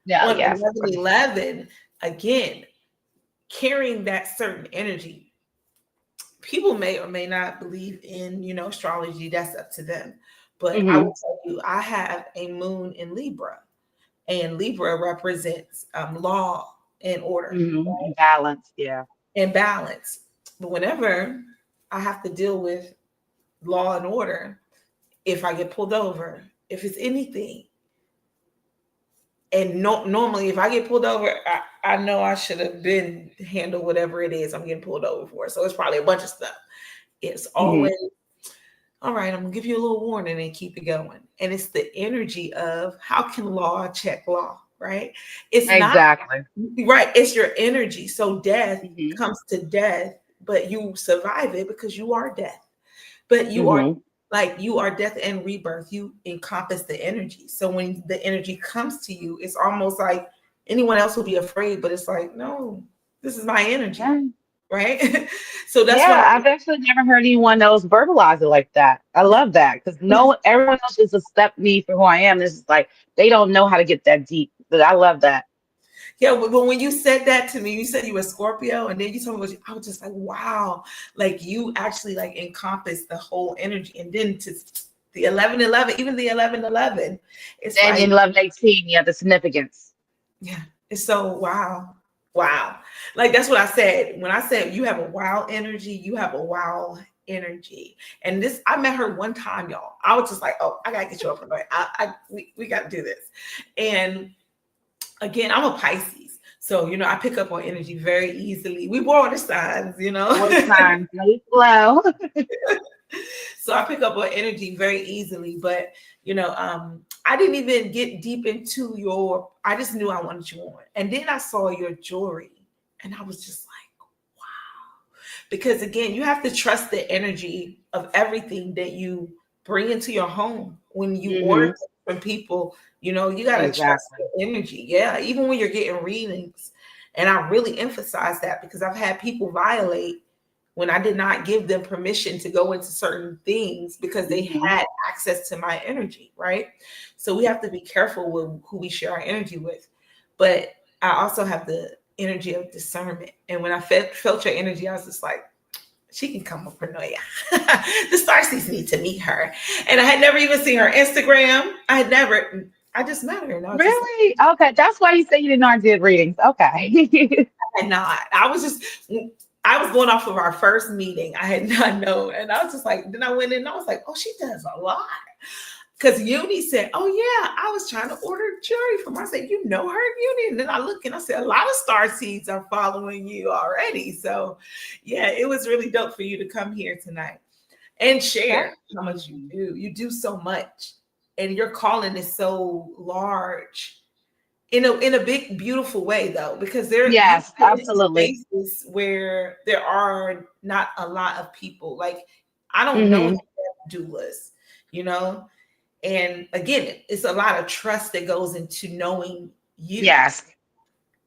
Speaker 10: on 11/11, again, carrying that certain energy. People may or may not believe in, astrology. That's up to them. But I will tell you, I have a moon in Libra, and Libra represents law and order.
Speaker 11: Right? Balance, yeah.
Speaker 10: And balance. But whenever I have to deal with law and order, if I get pulled over, if it's anything, and normally if I get pulled over, I know I should have been handled whatever it is I'm getting pulled over for. So it's probably a bunch of stuff. It's always, all right, I'm gonna give you a little warning and keep it going. And it's the energy of how can law check law, right? It's
Speaker 11: exactly
Speaker 10: not right. It's your energy. So death comes to death, but you survive it because you are death. But you are you are death and rebirth. You encompass the energy. So when the energy comes to you, it's almost like anyone else will be afraid, but it's like, no, this is my energy. Yeah. Right. So that's why
Speaker 11: I've actually never heard anyone else verbalize it like that. I love that because everyone else just accept me for who I am. This is like they don't know how to get that deep. But I love that.
Speaker 10: Yeah, but when you said that to me, you said you were Scorpio, and then you told me, I was just like, wow, like you actually like encompass the whole energy. And then to the 11/11, even the 11/11, it's
Speaker 11: and
Speaker 10: like
Speaker 11: 11/18, the significance.
Speaker 10: Yeah, it's so wow. Like that's what I said. When I said you have a wow energy, you have a wow energy. And this, I met her one time, y'all. I was just like, oh, I gotta get you up for that. We gotta do this. And again, I'm a Pisces. So, I pick up on energy very easily. We water signs,
Speaker 11: Water signs, flow.
Speaker 10: So I pick up on energy very easily. But, I didn't even get deep into I just knew I wanted you on. And then I saw your jewelry and I was just like, wow. Because again, you have to trust the energy of everything that you bring into your home. When you order from people, you got to trust the energy. Yeah. Even when you're getting readings. And I really emphasize that because I've had people violate when I did not give them permission to go into certain things because they had access to my energy, right? So we have to be careful with who we share our energy with. But I also have the energy of discernment. And when I felt your energy, I was just like, she can come with Pronoia. The Starseeds need to meet her. And I had never even seen her Instagram. I just met her. And I was
Speaker 11: really? Okay. That's why you say you didn't know I did readings. Okay.
Speaker 10: I had not. I was going off of our first meeting. I had not known. And I was just like, then I went in and I was like, oh, she does a lot. Because Uni said, "Oh yeah, I was trying to order jewelry from her." I said, "You know her, Uni?" And then I look and I said, "A lot of star seeds are following you already." So, yeah, it was really dope for you to come here tonight and share how much you do. You do so much, and your calling is so large in a big beautiful way though, because there you
Speaker 11: Yes,
Speaker 10: get into
Speaker 11: absolutely.
Speaker 10: spaces where there are not a lot of people. Like I don't know
Speaker 11: Hmm.
Speaker 10: doulas, you know, and again, it's a lot of trust that goes into knowing you,
Speaker 11: Yes.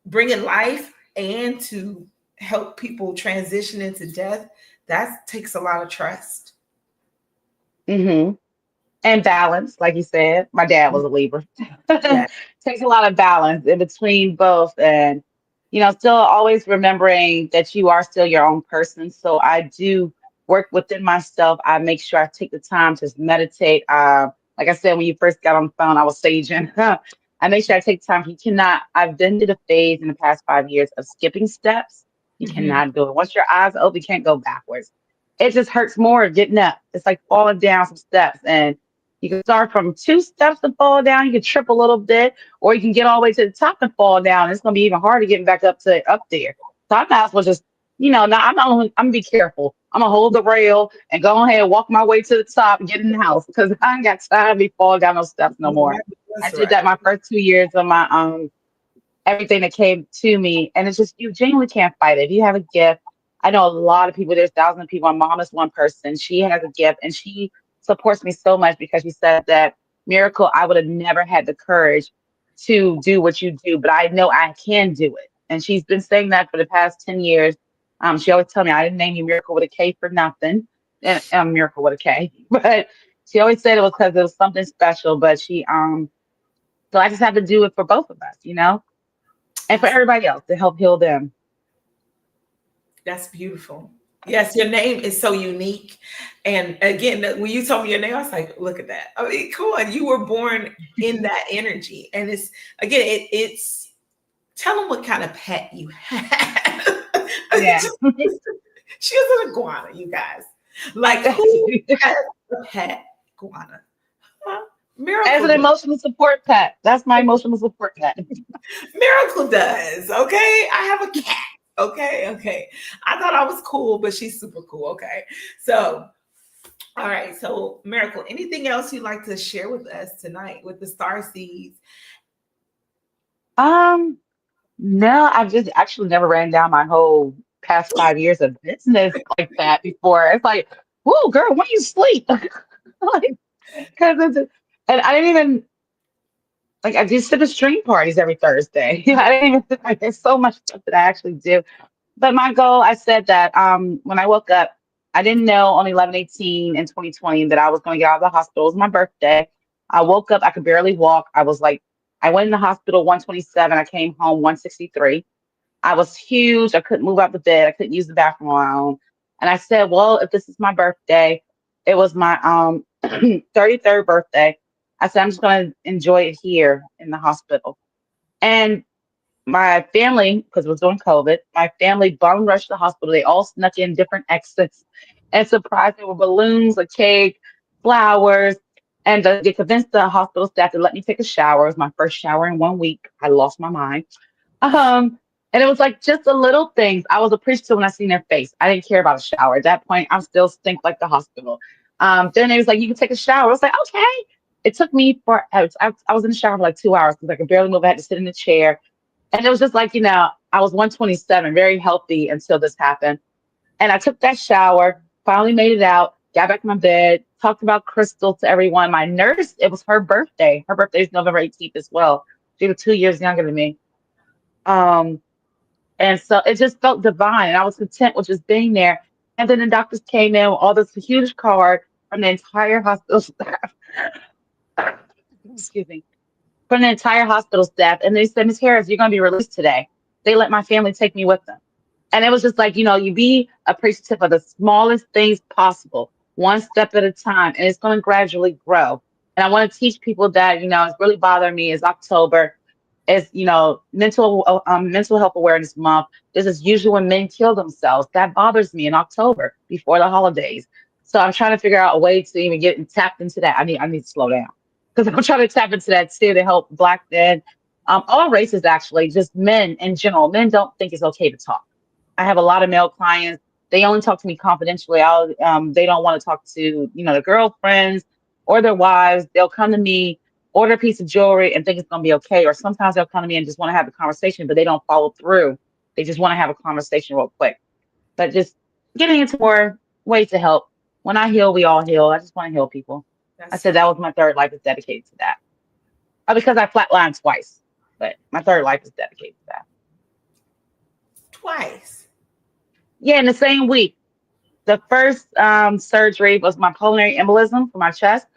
Speaker 10: bringing life, and to help people transition into death. That takes a lot of trust.
Speaker 11: Hmm. And balance, like you said. My dad was a Libra.
Speaker 10: Yeah.
Speaker 11: Takes a lot of balance in between both, and still always remembering that you are still your own person. So I do work within myself. I make sure I take the time to meditate. Like I said, when you first got on the phone, I was saging. I make sure I take time. You cannot. I've been to the phase in the past 5 years of skipping steps. You
Speaker 10: Mhm.
Speaker 11: cannot do it. Once your eyes open, you can't go backwards. It just hurts more getting up. It's like falling down some steps, and you can start from two steps and fall down. You can trip a little bit, or you can get all the way to the top and fall down. It's going to be even harder getting back up there. So I might as well just, now I'm gonna be careful. I'm gonna hold the rail and go ahead and walk my way to the top and get in the house because I ain't got time to be falling down those steps no more. I
Speaker 10: That's
Speaker 11: did
Speaker 10: right.
Speaker 11: that my first 2 years of my everything that came to me. And it's just, you genuinely can't fight it. If you have a gift, I know a lot of people, there's thousands of people. My mom is one person. She has a gift and she supports me so much because she said that, Miracle, I would have never had the courage to do what you do, but I know I can do it. And she's been saying that for the past 10 years. She always tell me, I didn't name you Miracle with a K for nothing. And Miracle with a K. But she always said it was because it was something special. But so I just have to do it for both of us, and for
Speaker 10: That's
Speaker 11: everybody else to help heal them.
Speaker 10: That's beautiful. Yes, your name is so unique. And again, when you told me your name, I was like, look at that. I mean, come on, you were born in that energy. And it's again, it's tell them what kind of pet you have.
Speaker 11: Yeah.
Speaker 10: She was an iguana, you guys. Like who has a pet iguana? Huh?
Speaker 11: As
Speaker 10: Miracle
Speaker 11: an emotional support pet. That's my emotional support pet.
Speaker 10: Miracle does. Okay. I have a cat. Okay. Okay. I thought I was cool, but she's super cool. Okay. So, all right. So, Miracle, anything else you'd like to share with us tonight with the star seeds?
Speaker 11: Um, no, I've just actually never ran down my whole past 5 years of business like that before. It's like, whoa, girl, when you sleep? Like, because and I didn't even like I do sit at stream parties every Thursday. I didn't even like there's so much stuff that I actually do. But my goal, I said that when I woke up, I didn't know on 11/18 in 2020 that I was going to get out of the hospital. It was my birthday. I woke up, I could barely walk. I was like, I went in the hospital 127. I came home 163. I was huge. I couldn't move out the bed. I couldn't use the bathroom on my own. And I said, well, if this is my birthday, it was my 33rd birthday. I said, I'm just going to enjoy it here in the hospital. And my family, because it was during COVID, my family bum rushed the hospital. They all snuck in different exits and surprised me with balloons, a cake, flowers. And they convinced the hospital staff to let me take a shower. It was my first shower in 1 week. I lost my mind. And it was like just the little things. I was appreciative when I seen their face. I didn't care about a shower. At that point, I'm still stink like the hospital. Then it was like, you can take a shower. I was like, okay. It took me for, I was in the shower for like 2 hours because I could barely move. I had to sit in the chair. And it was just like, I was 127, very healthy until this happened. And I took that shower, finally made it out, got back in my bed, talked about Crystal to everyone. My nurse, it was her birthday. Her birthday is November 18th as well. She was 2 years younger than me. Um, and so it just felt divine. And I was content with just being there. And then the doctors came in with all this huge card from the entire hospital staff. Excuse me, from the entire hospital staff. And they said, Miss Harris, you're going to be released today. They let my family take me with them. And it was just like, you be appreciative of the smallest things possible, one step at a time, and it's going to gradually grow. And I want to teach people that, it's really bothering me is October is, mental health awareness month. This is usually when men kill themselves. That bothers me in October before the holidays. So I'm trying to figure out a way to even get tapped into that. I need to slow down. because I'm trying to tap into that too to help Black men, all races actually, just men in general. Men don't think it's okay to talk. I have a lot of male clients. They only talk to me confidentially. They don't want to talk to, their girlfriends or their wives. They'll come to me, order a piece of jewelry, and think it's going to be okay. Or sometimes they'll come to me and just want to have a conversation, but they don't follow through. They just want to have a conversation real quick. But just getting into more ways to help. When I heal, we all heal. I just want to heal people. I said that was my third life is dedicated to that. Because I flatlined twice, but my third life is dedicated to that.
Speaker 10: Twice.
Speaker 11: Yeah, in the same week. The first surgery was my pulmonary embolism for my chest.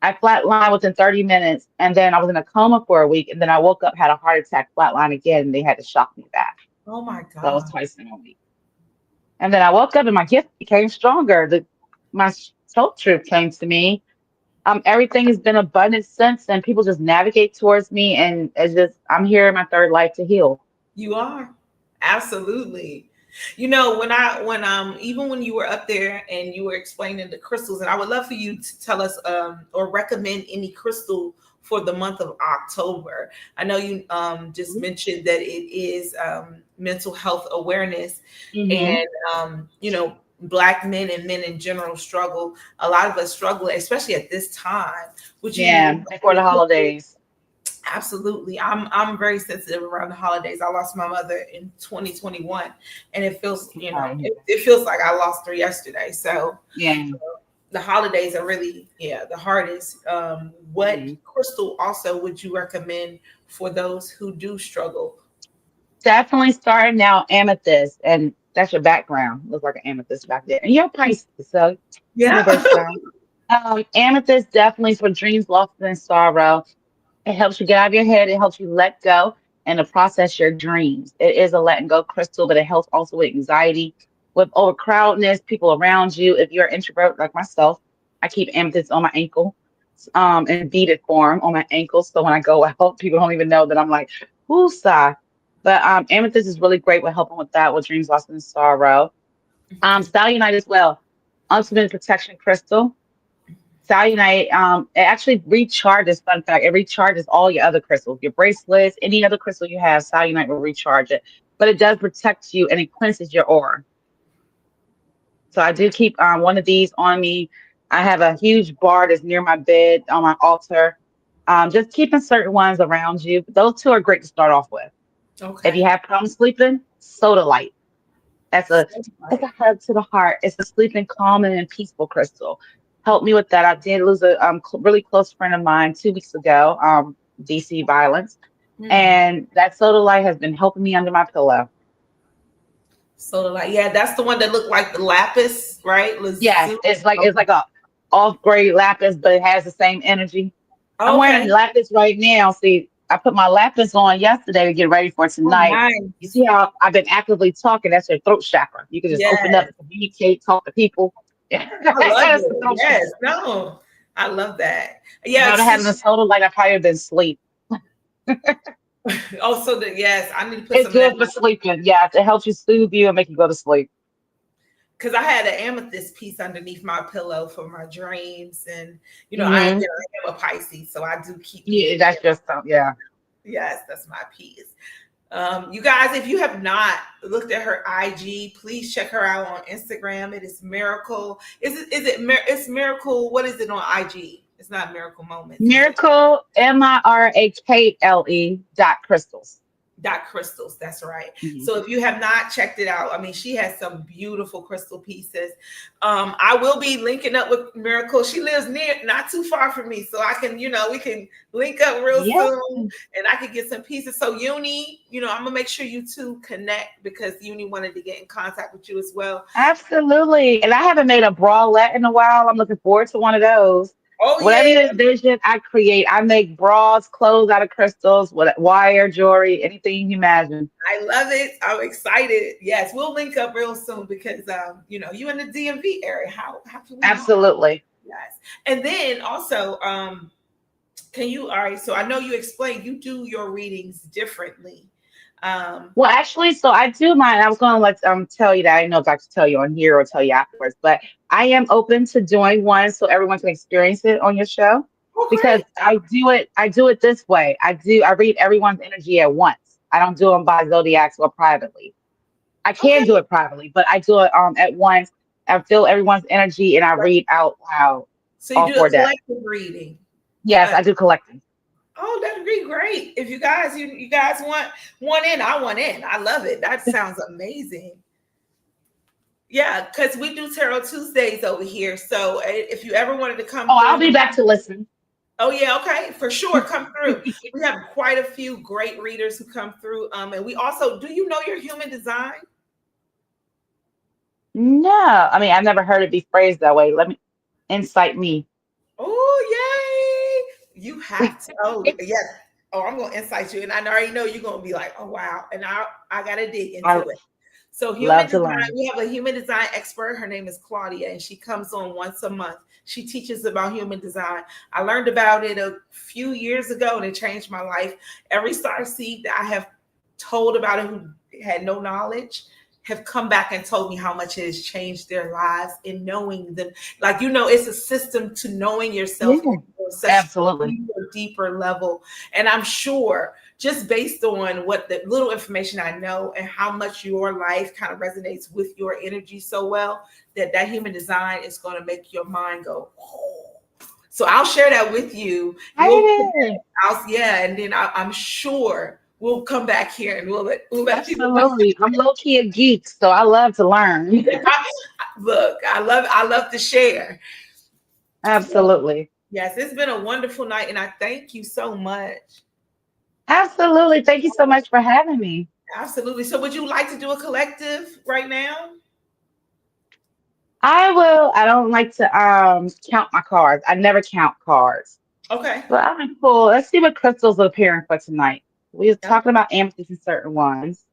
Speaker 11: I flatlined within 30 minutes, and then I was in a coma for a week, and then I woke up, had a heart attack, flatline again, and they had to shock me back.
Speaker 10: Oh my
Speaker 11: So that was
Speaker 10: God.
Speaker 11: twice in a week. And then I woke up, and my gift became stronger. My soul truth came to me. Everything has been abundant since, and people just navigate towards me, and it's just I'm here in my third life to heal.
Speaker 10: You are. Absolutely. Even when you were up there and you were explaining the crystals, and I would love for you to tell us or recommend any crystal for the month of October. I know you just mentioned that it is mental health awareness, and Black men and men in general struggle. A lot of us struggle, especially at this time.
Speaker 11: Before the holidays.
Speaker 10: Absolutely. I'm very sensitive around the holidays. I lost my mother in 2021, and it feels, it feels like I lost her yesterday. So the holidays are really, the hardest. What crystal also would you recommend for those who do struggle?
Speaker 11: Definitely starting now amethyst, and that's your background. Looks like an amethyst back there. And you're a Pisces, so
Speaker 10: yeah.
Speaker 11: Amethyst definitely for dreams, lost, and sorrow. It helps you get out of your head. It helps you let go and to process your dreams. It is a letting go crystal, but it helps also with anxiety, with overcrowdedness, people around you. If you're an introvert like myself, I keep amethyst on my ankle, in beaded form on my ankles. So when I go out, people don't even know that I'm like, woosah. But amethyst is really great with helping with that, with dreams, loss, and sorrow. Selenite as well, ultimate protection crystal. Selenite, it actually recharges. Fun fact, it recharges all your other crystals, your bracelets, any other crystal you have. Selenite will recharge it, but it does protect you and it cleanses your aura. So I do keep one of these on me. I have a huge bar that's near my bed on my altar. Just keeping certain ones around you. Those two are great to start off with.
Speaker 10: Okay.
Speaker 11: If you have problems sleeping, soda light. It's a hug to the heart. It's a sleeping, calming, and peaceful crystal. Helped me with that. I did lose a really close friend of mine 2 weeks ago, DC violence. And that soda light has been helping me under my pillow.
Speaker 10: Soda light. Yeah, that's the one that looked like the lapis, right?
Speaker 11: Yeah, it's like a off-grade lapis, but it has the same energy. I'm wearing lapis right now. See, I put my lapis on yesterday to get ready for tonight.
Speaker 10: Nice.
Speaker 11: You see how I've been actively talking? That's your throat chakra. You can just open up, communicate, talk to people.
Speaker 10: I love it. Yes, no, I love that. Yeah,
Speaker 11: if I had a soda light, I'd probably have been asleep.
Speaker 10: Also, yes, I need to put
Speaker 11: it's good for sleeping. Yes, it helps you soothe you and make you go to sleep.
Speaker 10: Because I had an amethyst piece underneath my pillow for my dreams, and I am a Pisces, so I do keep.
Speaker 11: Yeah, that's just stuff. Yeah.
Speaker 10: Yes, that's my piece. You guys, if you have not looked at her IG, please check her out on Instagram. It is Mirakle. It's Mirakle. What is it on IG? It's not Miracle Moments.
Speaker 11: Mirakle, Mirakle .crystals.
Speaker 10: .crystals. That's right. So if you have not checked it out, I mean, she has some beautiful crystal pieces. I will be linking up with Mirakle. She lives not too far from me, so I can, we can link up real soon, and I can get some pieces. So Uni, I'm gonna make sure you two connect because Uni wanted to get in contact with you as well.
Speaker 11: Absolutely, and I haven't made a bralette in a while. I'm looking forward to one of those. Whatever you envision, I create. I make bras, clothes out of crystals, wire, jewelry, anything you imagine.
Speaker 10: I love it. I'm excited. Yes, we'll link up real soon because you in the DMV area. How can we?
Speaker 11: Absolutely.
Speaker 10: Yes. And then also, can you? All right. So I know you explained you do your readings differently.
Speaker 11: Well, actually, so I do mine. I was going to tell you that. I didn't know if I could tell you on here or tell you afterwards, but I am open to doing one so everyone can experience it on your show.
Speaker 10: Oh,
Speaker 11: because
Speaker 10: great.
Speaker 11: I do it this way. I read everyone's energy at once. I don't do them by zodiacs or privately. I can do
Speaker 10: Okay.
Speaker 11: it privately, but I do it at once. I feel everyone's energy and I
Speaker 10: Right.
Speaker 11: read out loud
Speaker 10: So you
Speaker 11: all
Speaker 10: do a
Speaker 11: four decks.
Speaker 10: collective reading.
Speaker 11: Yes,
Speaker 10: Uh,
Speaker 11: I do collecting.
Speaker 10: oh, that'd be great. If you guys want one in, I want in. I love it. That sounds amazing. Yeah, because we do Tarot Tuesdays over here. So if you ever wanted to come
Speaker 11: Oh, I'll
Speaker 10: through,
Speaker 11: be back to listen.
Speaker 10: oh yeah, okay, for sure, come through. We have quite a few great readers who come through. And we also, do you know your human design?
Speaker 11: No, I mean I've never heard it be phrased that way. Let me incite me.
Speaker 10: Oh, yay! You have to. Oh, yes. Oh, I'm gonna insight you, and I already know you're gonna be like, oh wow, and I gotta dig
Speaker 11: I
Speaker 10: into it. So, human
Speaker 11: love to
Speaker 10: design,
Speaker 11: learn.
Speaker 10: we have a human design expert. Her name is Claudia, and she comes on once a month. She teaches about human design. I learned about it a few years ago, and it changed my life. Every star seed that I have told about it who had no knowledge have come back and told me how much it has changed their lives in knowing them. Like, it's a system to knowing yourself
Speaker 11: Yeah,
Speaker 10: on such
Speaker 11: absolutely.
Speaker 10: deeper level. And I'm sure, just based on what the little information I know and how much your life kind of resonates with your energy so well, that human design is going to make your mind go, oh. So I'll share that with you. You'll,
Speaker 11: Hey,
Speaker 10: yeah, and then I'm sure we'll come back here and we'll let people know.
Speaker 11: absolutely. I'm low key a geek, so I love to learn.
Speaker 10: Look, I love to share.
Speaker 11: Absolutely.
Speaker 10: Yes, it's been a wonderful night, and I thank you so much.
Speaker 11: Absolutely. Thank you so much for having me.
Speaker 10: Absolutely. So, would you like to do a collective right now?
Speaker 11: I will. I don't like to count my cards. I never count cards.
Speaker 10: Okay.
Speaker 11: But I'm gonna pull. Let's see what crystals are appearing for tonight. We were
Speaker 10: Yep.
Speaker 11: talking about amethyst and certain ones.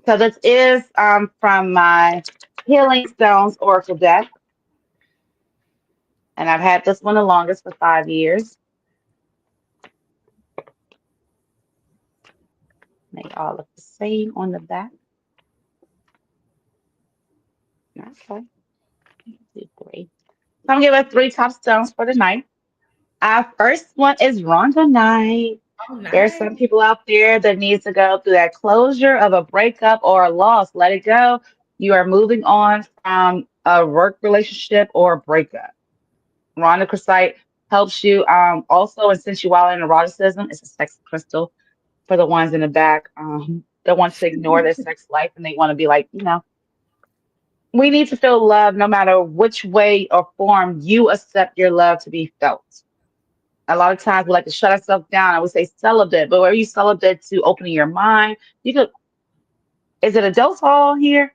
Speaker 11: So this is from my Healing Stones Oracle deck, and I've had this one the longest for 5 years. They all look the same on the back. Okay, two, three. So I'm gonna give us three top stones for the night. Our first one is Rhonda.
Speaker 10: Oh,
Speaker 11: There's
Speaker 10: nice.
Speaker 11: some people out there that needs to go through that closure of a breakup or a loss. Let it go. You are moving on from a work relationship or a breakup. Rhonda helps you also in sensuality and eroticism. It's a sex crystal for the ones in the back that want to ignore their sex life and they want to be like, we need to feel love no matter which way or form you accept your love to be felt. A lot of times we like to shut ourselves down. I would say celibate, but are you celibate to opening your mind? You could, is it adults all here?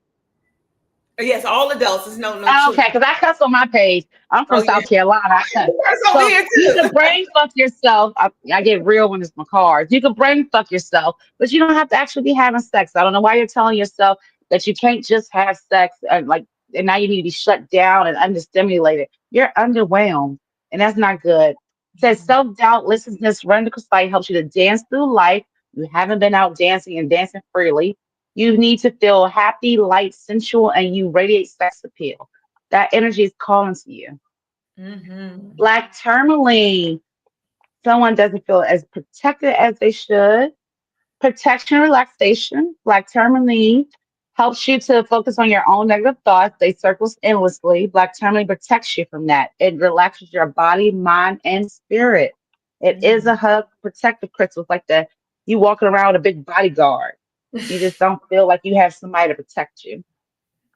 Speaker 10: Yes, all adults. There's no
Speaker 11: Oh,
Speaker 10: children.
Speaker 11: okay, because I cuss on my page. I'm from
Speaker 10: Oh yeah,
Speaker 11: South Carolina. I cuss.
Speaker 10: that's over
Speaker 11: So
Speaker 10: here
Speaker 11: you
Speaker 10: too.
Speaker 11: can brain fuck yourself. I get real when it's my cards. You can brain fuck yourself, but you don't have to actually be having sex. I don't know why you're telling yourself that you can't just have sex and now you need to be shut down and understimulated. You're underwhelmed, and that's not good. It says self-doubt, listlessness, random sight helps you to dance through life. You haven't been out dancing and dancing freely. You need to feel happy, light, sensual, and you radiate sex appeal. That energy is calling to you.
Speaker 10: Mm-hmm.
Speaker 11: Black tourmaline. Someone doesn't feel as protected as they should. Protection, relaxation. Black tourmaline helps you to focus on your own negative thoughts. They circles endlessly. Black tourmaline protects you from that. It relaxes your body, mind, and spirit. It is a hug protective crystal. It's like you walking around with a big bodyguard. You just don't feel like you have somebody to protect you.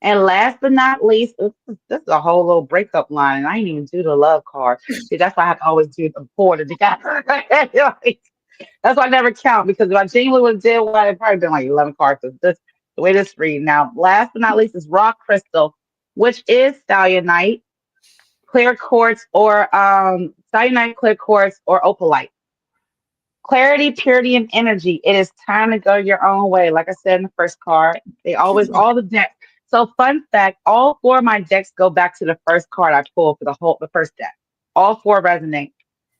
Speaker 11: And last but not least, this is a whole little breakup line, and I didn't even do the love card. See, that's why I have to always do the border together. That's why I never count because if I genuinely would have did one, it'd probably been like 11 cards. So this the way this read. Now, last but not least is rock crystal, which is stallionite, clear quartz, or stallionite, clear quartz, or opalite. Clarity, purity, and energy. It is time to go your own way. Like I said in the first card, they always all the decks. So, fun fact: all four of my decks go back to the first card I pulled for the first deck. All four resonate.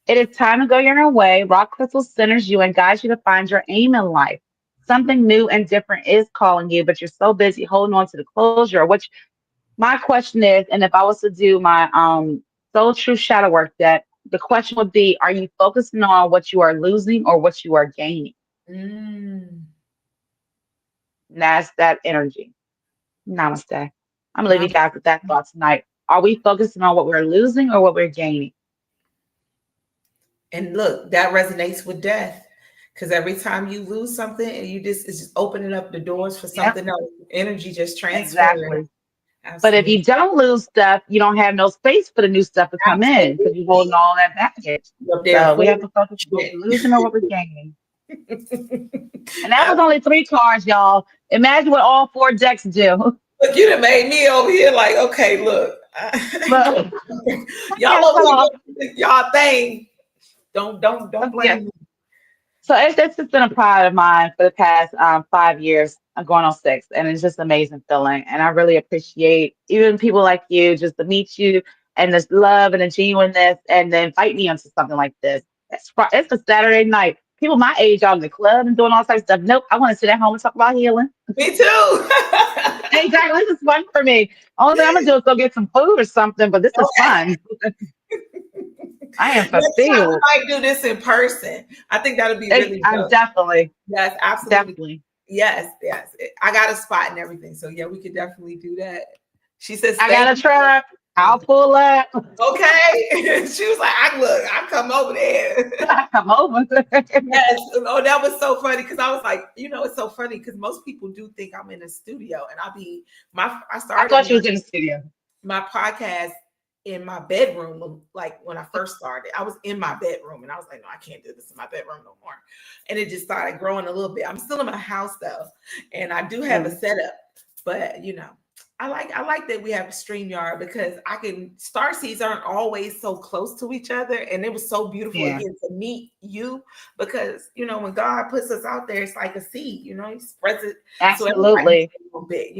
Speaker 11: It is time to go your own way. Rock crystal centers you and guides you to find your aim in life. something new and different is calling you, but you're so busy holding on to the closure. Which my question is, and if I was to do my soul truth shadow work, that the question would be: are you focusing on what you are losing or what you are gaining?
Speaker 10: Mm.
Speaker 11: And that's that energy. Namaste. I'm gonna leave you
Speaker 10: Now,
Speaker 11: guys with that thought tonight. Are we focusing on what we're losing or what we're gaining?
Speaker 10: and look, that resonates with death. Because every time you lose something and it's just opening up the doors for
Speaker 11: Yep,
Speaker 10: something else. Energy just transferring.
Speaker 11: exactly. But if
Speaker 10: Absolutely.
Speaker 11: you don't lose stuff, you don't have no space for the new stuff to come in because you're holding
Speaker 10: Absolutely.
Speaker 11: all that baggage.
Speaker 10: Up there
Speaker 11: So we
Speaker 10: full
Speaker 11: have
Speaker 10: of
Speaker 11: to focus on what
Speaker 10: shit.
Speaker 11: we're losing or what we're gaining. And that was
Speaker 10: Ab-
Speaker 11: only 3 cards, y'all. Imagine what all 4 decks do.
Speaker 10: Look, you done made me over here like, okay, look.
Speaker 11: But
Speaker 10: Y'all
Speaker 11: yeah,
Speaker 10: over
Speaker 11: so,
Speaker 10: here doing y'all thing. Don't
Speaker 11: yeah.
Speaker 10: blame me.
Speaker 11: So it's just been a pride of mine for the past 5 years. I'm going on 6, and it's just an amazing feeling. And I really appreciate even people like you just to meet you and this love and the genuineness, and then invite me onto something like this. It's a Saturday night. People my age out in the club and doing all types of stuff. Nope, I want to sit at home and talk about healing.
Speaker 10: Me too.
Speaker 11: Exactly, this is fun for me. Only thing I'm gonna do is go get some food or something, but this is fun. I am
Speaker 10: Next time we
Speaker 11: fulfilled.
Speaker 10: might do this in person. I think that'll be really
Speaker 11: I'm
Speaker 10: dope.
Speaker 11: definitely,
Speaker 10: Yes, absolutely.
Speaker 11: definitely.
Speaker 10: Yes, yes. I got a spot and everything. So yeah, we could definitely do that. She says,
Speaker 11: I
Speaker 10: thank
Speaker 11: got a truck. I'll pull up.
Speaker 10: okay. She was like, I come over there.
Speaker 11: Come over.
Speaker 10: Yes. Oh, that was so funny because I was like, it's so funny because most people do think I'm in a studio, and I
Speaker 11: I
Speaker 10: started
Speaker 11: thought you was in the studio.
Speaker 10: my podcast in my bedroom. Like when I first started, I was in my bedroom, and I was like, no, I can't do this in my bedroom no more. And it just started growing a little bit. I'm still in my house though, and I do have a setup, but I like that we have a StreamYard because Starseeds aren't always so close to each other. And it was so beautiful again to meet you because, when God puts us out there, it's like a seed, he spreads it.
Speaker 11: Absolutely.
Speaker 10: So a little bit,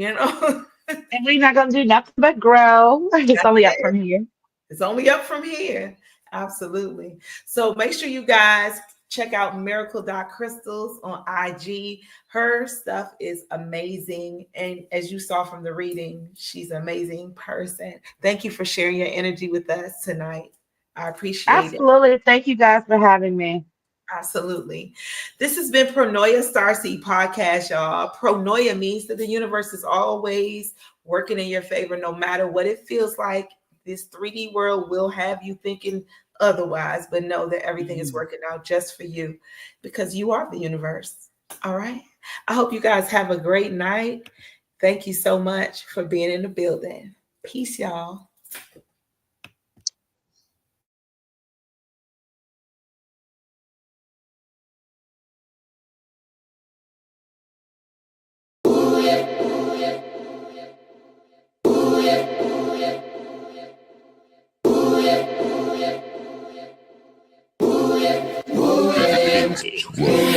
Speaker 11: And we're not going to do nothing but grow. It's only up from here.
Speaker 10: It's only up from here. Absolutely. So make sure you guys check out Miracle.crystals on IG. Her stuff is amazing. And as you saw from the reading, she's an amazing person. Thank you for sharing your energy with us tonight. I appreciate it.
Speaker 11: Absolutely. Thank you guys for having me.
Speaker 10: Absolutely. This has been Pronoia Starseed podcast, y'all. Pronoia means that the universe is always working in your favor, no matter what it feels like. This 3D world will have you thinking otherwise, but know that everything is working out just for you because you are the universe. All right. I hope you guys have a great night. Thank you so much for being in the building. Peace, y'all.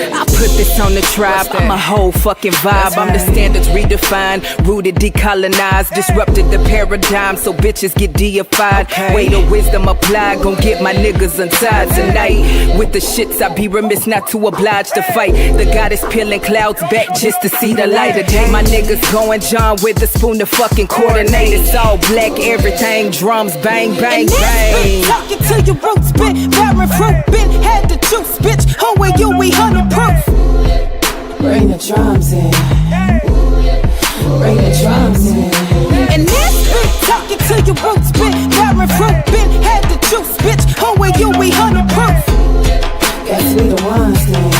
Speaker 12: I put this on the tribe, I'm a whole fucking vibe. I'm the standards redefined, rooted, decolonized, disrupted the paradigm so bitches get deified. Way of wisdom applied, gon' get my niggas untied tonight. With the shits, I be remiss not to oblige to fight. The goddess peeling clouds back just to see the light of day. My niggas going John with a spoon to fucking coordinate. It's all black, everything, drums, bang, bang, bang.
Speaker 13: Talking to your roots, bit, barren fruit, been had the juice, bitch. Who are you? We 100 proof.
Speaker 2: Bring the drums in. Bring the drums in.
Speaker 13: And this bitch talking to your roots, bit, barren fruit, been had the juice, bitch. Who are you? We 100 proof.
Speaker 2: Guess we the ones then.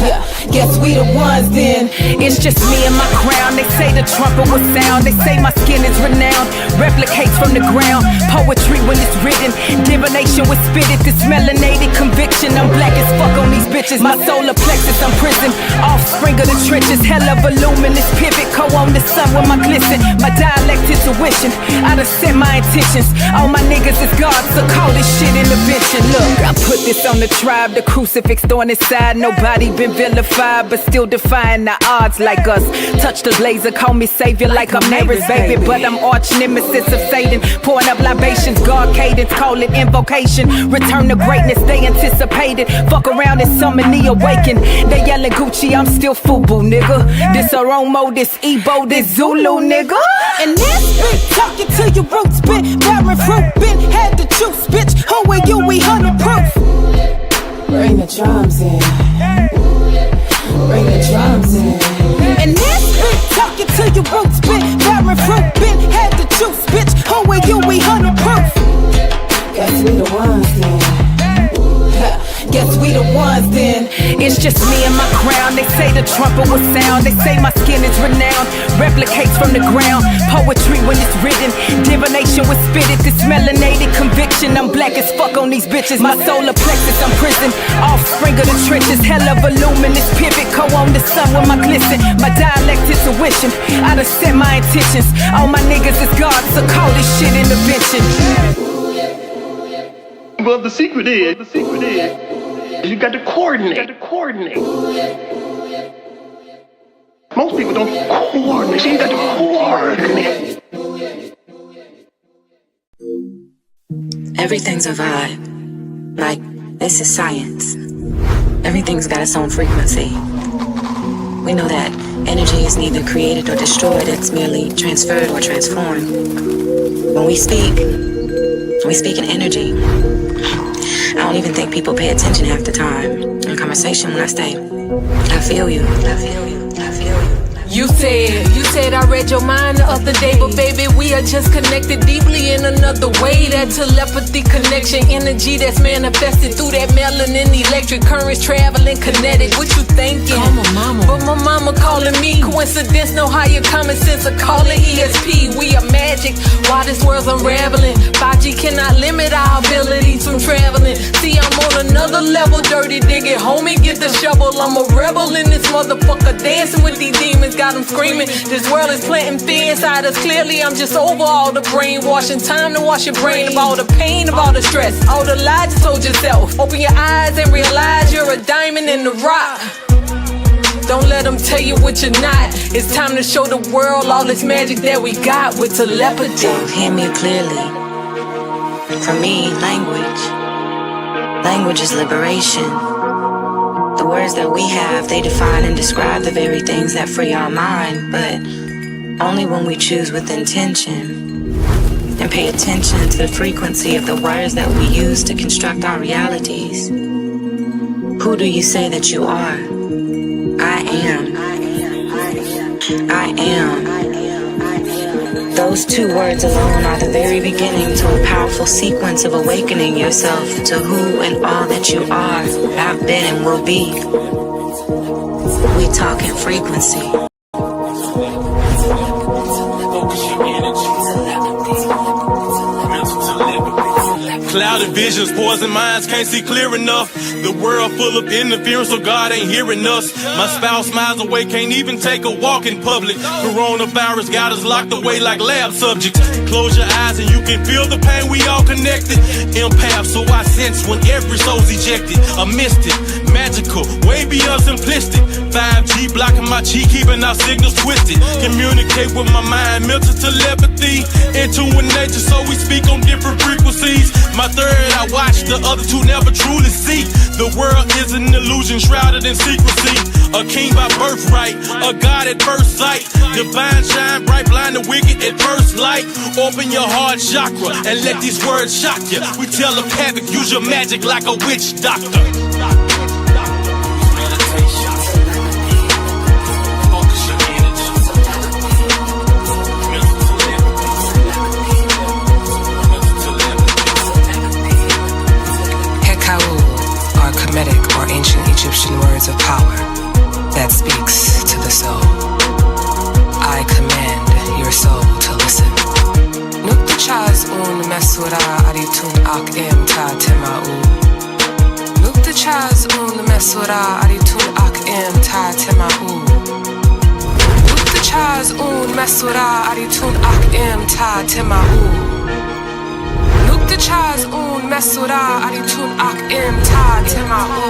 Speaker 12: Yeah, guess we the ones then. It's just me and my crown. They say the trumpet will sound. They say my skin is renowned. Replicates from the ground. Poetry when it's written. Divination with spitted. This melanated conviction. I'm black as fuck on these bitches. My solar plexus, I'm prison. Offspring of the trenches. Hella voluminous pivot. Co on the sun with my glisten. My dialect intuition. I done set my intentions. All my niggas is gods. So call this shit intervention. Look, I put this on the tribe. The crucifix on his side. Nobody been vilified, but still defying the odds like us. Touch the blazer, call me savior like I'm Mary's baby, but I'm arch nemesis. nemesis of Satan. Pouring up libations, God cadence, call it invocation. Return to greatness, they anticipated. Fuck around and summon the awakened. They yelling Gucci, I'm still FUBU, nigga. This Oromo, this Igbo, this Zulu, nigga.
Speaker 13: And this bitch talking to your roots, bitch. Barren fruit, been had the juice, bitch. Who are you? We 100 proof.
Speaker 2: Bring the drums in. Bring the drums in.
Speaker 13: And this bitch talking to your roots, bitch. Barren fruit, been had the juice, bitch. Who are you? We 100 proof.
Speaker 2: Guess we the ones then. Guess we the ones then.
Speaker 12: It's just me and my crown. They say the trumpet will sound. They say my skin is renowned. Replicates from the ground. Poetry when it's written. Divination with spitted. This melanated conviction. I'm black as fuck on these bitches. My solar plexus, I'm prison. Offspring of the trenches. Hella voluminous pivot. Co on the sun with my glisten. My dialect is tuition. I done set my intentions. All my niggas is gods, so call this shit intervention.
Speaker 14: Well, the secret is you got to coordinate. Most people don't coordinate. So you got to coordinate.
Speaker 5: Everything's a vibe. Like, this is science. Everything's got its own frequency. We know that energy is neither created or destroyed, it's merely transferred or transformed. When we speak in energy. I don't even think people pay attention half the time in conversation when I say, I feel you, I feel you, I feel you.
Speaker 15: You said I read your mind the other day, but baby, we are just connected deeply in another way. That telepathy connection, energy that's manifested through that melanin, electric currents traveling kinetic. What you thinking? But my mama calling me coincidence, no higher common sense, a calling ESP. We are magic while this world's unraveling. 5G cannot limit our abilities from traveling. See, I'm on another level, dirty digging, homie, get the shovel. I'm a rebel in this motherfucker, dancing with these demons. Got them screaming, this world is planting fear inside us. Clearly I'm just over all the brainwashing. Time to wash your brain of all the pain, of all the stress, all the lies you told yourself. Open your eyes and realize you're a diamond in the rock. Don't let them tell you what you're not. It's time to show the world all this magic that we got with telepathy.
Speaker 5: So hear me clearly. For me, language is liberation. The words that we have, they define and describe the very things that free our mind, but only when we choose with intention and pay attention to the frequency of the words that we use to construct our realities. Who do you say that you are? I am. I am. Those two words alone are the very beginning to a powerful sequence of awakening yourself to who and all that you are, have been, and will be. We talk in frequency.
Speaker 16: Clouded visions, poison minds, can't see clear enough. The world full of interference, so God ain't hearing us. My spouse miles away, can't even take a walk in public. Coronavirus got us locked away like lab subjects. Close your eyes and you can feel the pain, we all connected. Empath, so I sense when every soul's ejected. A mystic, magical, way beyond simplistic. 5G blocking my chi, keeping our signals twisted. Communicate with my mind, mental telepathy. Into nature, so we speak on different frequencies. My third I watch, the other two never truly see. The world is an illusion shrouded in secrecy. A king by birthright, a god at first sight. Divine shine bright, blind the wicked at first light. Open your heart chakra and let these words shock you. We telepathic, use your magic like a witch doctor.
Speaker 17: Or ancient Egyptian words of power that speaks to the soul. I command your soul to listen. Nukta chaz un mesura aritun ak em ta tema'u. Nukta chaz un mesura aritun ak em ta tema'u. Nukta chaz un mesura aritun ak em ta tema'u. Nukta chaz un mesura aritun ak em ta tema'u.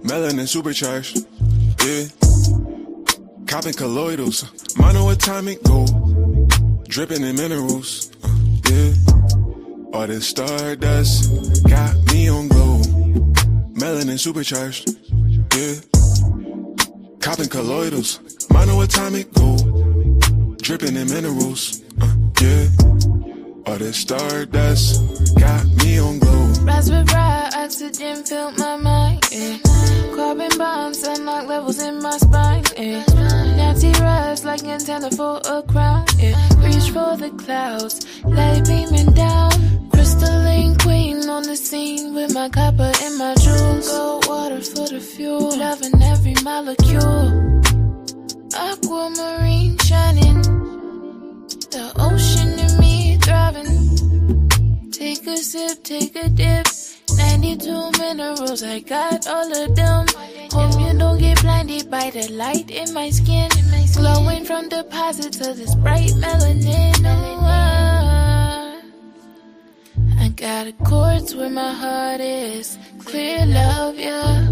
Speaker 4: Melanin supercharged, yeah. Copping colloidals, monoatomic gold, dripping in minerals, yeah. All this stardust got me on glow. Melanin supercharged, yeah. Copping colloidals, monoatomic gold, dripping in minerals, yeah. All this stardust got me on glow.
Speaker 2: Rise with bright oxygen filled my mind, yeah. Carbon bonds unlock levels in my spine, yeah. Nancy rise like antenna for a crown, yeah. Reach for the clouds, light beaming down. Crystalline queen on the scene with my copper and my jewels. Gold water for the fuel, loving every molecule. Aquamarine shining, the ocean in me thriving. Take a sip, take a dip. 92 minerals, I got all of them. Hope you don't get blinded by the light in my skin. Glowing from deposits of this bright melanin. I got a quartz where my heart is. Clear love, yeah.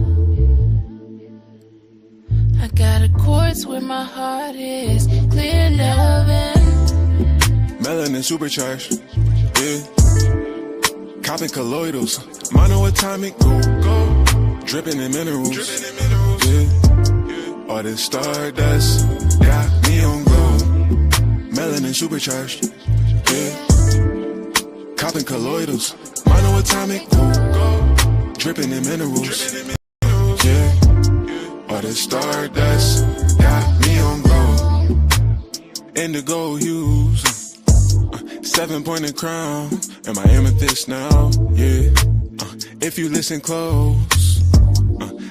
Speaker 2: I got a quartz where my heart is. Clear loving.
Speaker 4: Melanin supercharged, yeah. Copping colloidals, monoatomic gold, dripping in minerals, yeah. All this stardust got me on glow. Melanin supercharged, yeah. Copping colloidals, monoatomic gold, dripping in minerals, yeah. All this stardust got me on glow. Indigo hues, 7-pointed crown, and my amethyst now, yeah. If you listen close,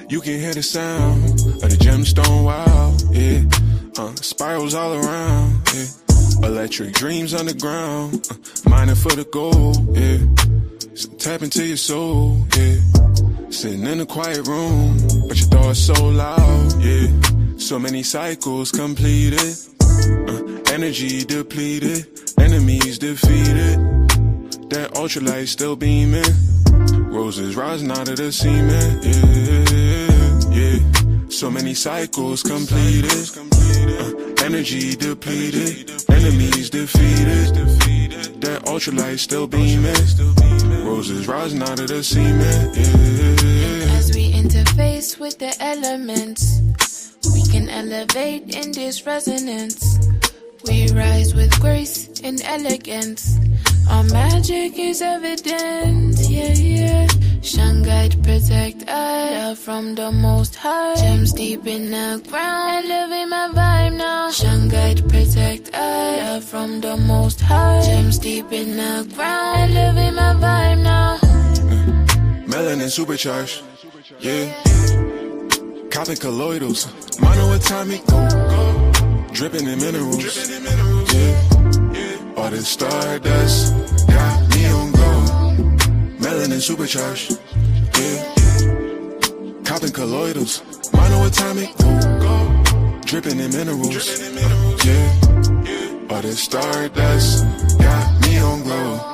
Speaker 4: you can hear the sound of the gemstone wow, yeah. Spirals all around, yeah. Electric dreams underground, mining for the gold, yeah. So tap into your soul, yeah. Sitting in a quiet room, but your thoughts so loud, yeah. So many cycles completed, energy depleted, enemies defeated. That ultralight still beaming, roses rising out of the cement, yeah, yeah. So many cycles completed, energy depleted, enemies defeated. That ultralight still beaming, roses rising out of the cement, yeah.
Speaker 2: As we interface with the elements, we can elevate in this resonance. We rise with grace and elegance. Our magic is evident, yeah, yeah. Shine, guide, protect us from the most high. Gems deep in the ground, elevate my vibe now. Shine, guide, protect us from the most high. Gems deep in the ground, elevate my vibe now.
Speaker 4: Melanin supercharged, yeah. Copping colloidals, monoatomic gold, dripping in minerals, yeah. All this stardust got me on glow. Melanin supercharged, yeah. Copping colloidals, monoatomic gold, dripping in minerals, yeah. All this stardust got me on glow.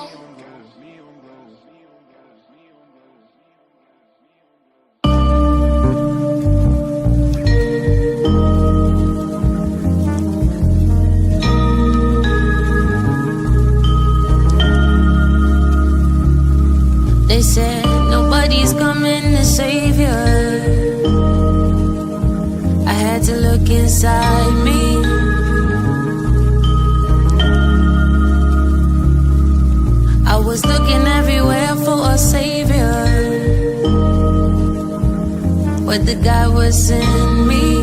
Speaker 1: They said nobody's coming to save you. I had to look inside me. I was looking everywhere for a savior, but the guy was in me.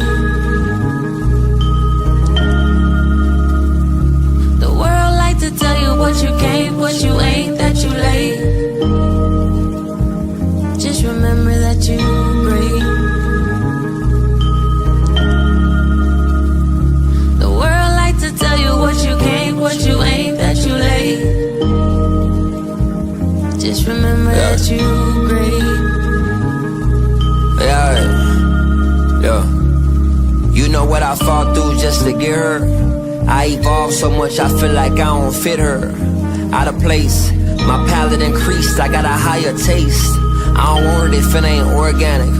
Speaker 1: The world like to tell you what you can't, what you ain't, that you late. Just remember that you breathe. The world
Speaker 18: You know what I fought through just to get her. I evolved so much I feel like I don't fit her. Out of place, my palate increased, I got a higher taste. I don't want it if it ain't organic,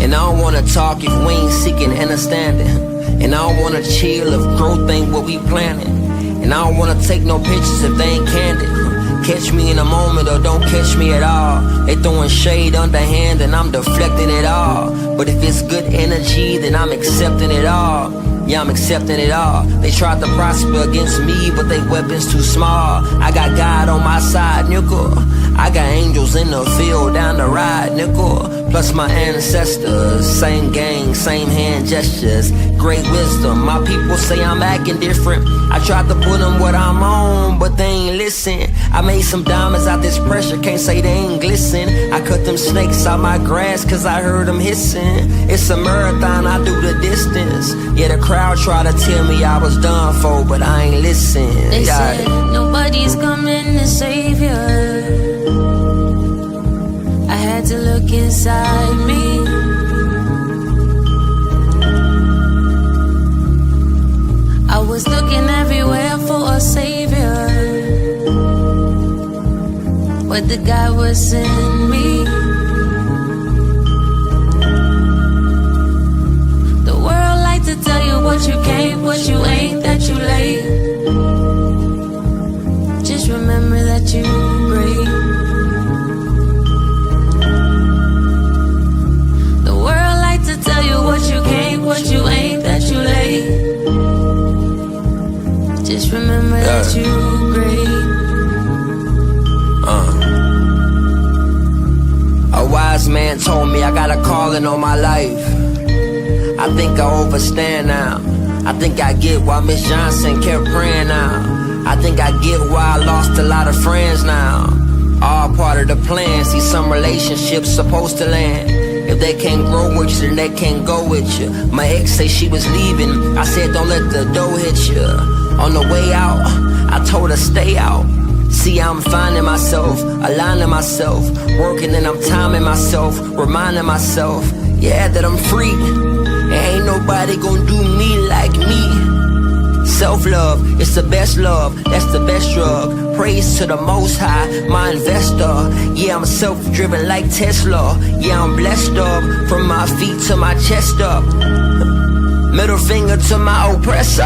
Speaker 18: and I don't wanna talk if we ain't seeking understanding. And I don't wanna chill if growth ain't what we planning. And I don't wanna take no pictures if they ain't candid. Catch me in a moment or don't catch me at all. They throwing shade underhand and I'm deflecting it all. But if it's good energy, then I'm accepting it all. Yeah, I'm accepting it all. They tried to prosper against me, but they weapons too small. I got God on my side, nickel. I got angels in the field down the ride, nickel. Plus my ancestors, same gang, same hand gestures, great wisdom. My people say I'm acting different. I tried to put them what I'm on, but they ain't listen. I made some diamonds out this pressure, can't say they ain't glisten. I cut them snakes out my grass cause I heard them hissing. It's a marathon, I do the distance. Yeah, the crowd tried to tell me I was done for, but I ain't listen.
Speaker 1: They said nobody's coming to save you. I had to look inside me. I was looking everywhere for a savior, but the guy was in me. The world like to tell you what you can't, what you ain't, that you late. Just remember that you great. Tell you what you can't, what you ain't, that you late. Just remember that you great.
Speaker 18: A wise man told me I got a calling on my life. I think I overstand now. I think I get why Miss Johnson kept praying now. I think I get why I lost a lot of friends now. All part of the plan. See, some relationships supposed to land. If they can't grow with you, then they can't go with you. My ex say she was leaving. I said don't let the door hit you. On the way out, I told her stay out. See, I'm finding myself, aligning myself, working and I'm timing myself, reminding myself, yeah, that I'm free. And ain't nobody gonna do me like me. Self-love, it's the best love, that's the best drug. Praise to the Most High, my investor. Yeah, I'm self-driven like Tesla. Yeah, I'm blessed up, from my feet to my chest up. Middle finger to my oppressor,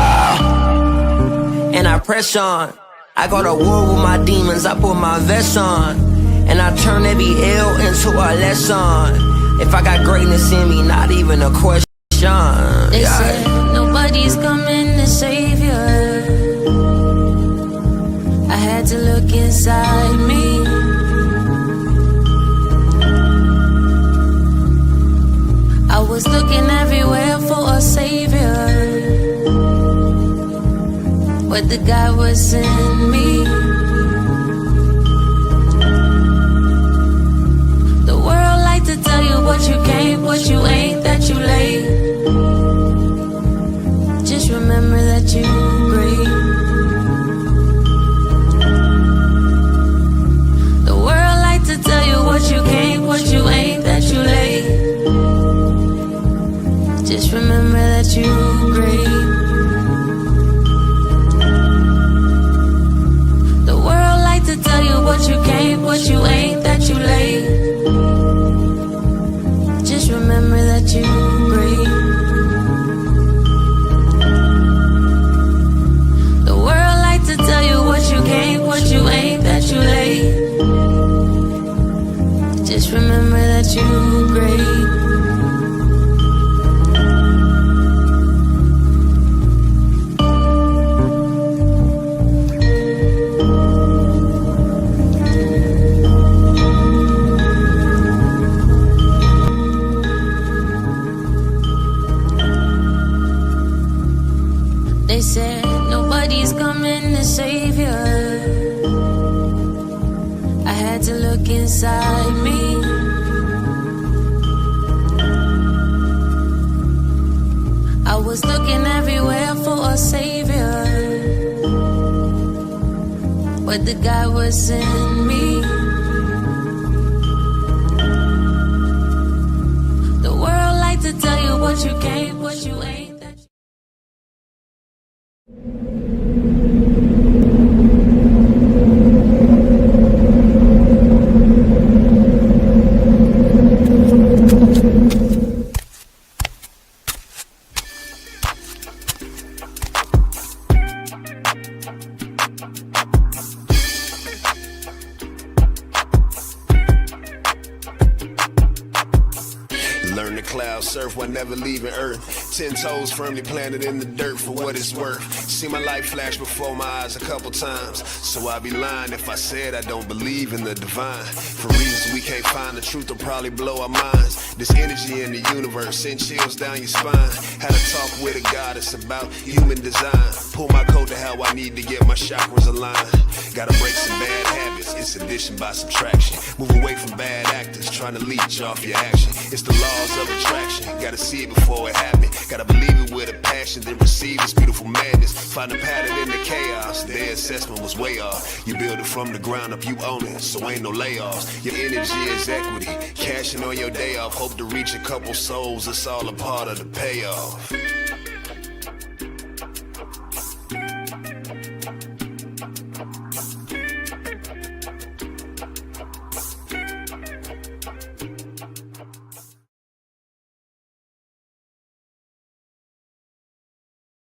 Speaker 18: and I press on. I go to war with my demons, I put my vest on, and I turn every L into a lesson. If I got greatness in me, not even a question.
Speaker 1: They said nobody's coming to save you. I had to look inside me. I was looking everywhere for a savior, but the guy was in me. The world like to tell you what you can't, what you ain't, that you late. Just remember that you great. The world like to tell you what you can't, what you ain't, that you late. Just remember that you great. The world like to tell you what you can't, what you ain't, that you late. Just remember that you great. The world like to tell you what you can't, what you ain't, that you late. Just remember that you great. They said nobody's coming to save you. I had to look inside me. I was looking everywhere for a savior, but the guy was in me. The world like to tell you what you can't, what you ain't.
Speaker 9: this earth while never leaving earth. 10 toes firmly planted in the dirt for what it's worth. See my life flash before my eyes a couple times, so I'd be lying if I said I don't believe in the divine. For reasons we can't find, the truth will probably blow our minds. This energy in the universe send chills down your spine. Had a talk with a goddess about human design. Pull my coat to how I need to get my chakras aligned. Gotta break some bad habits, it's addition by subtraction. Move away from bad actors trying to leech off your action. It's the laws of attraction, gotta see it before it happens. Gotta believe it with a passion, then receive this beautiful madness. Find a pattern in the chaos, their assessment was way off. You build it from the ground up, you own it, so ain't no layoffs. Your energy is equity, cashing on your day off. Hope to reach a couple souls, it's all a part of the payoff.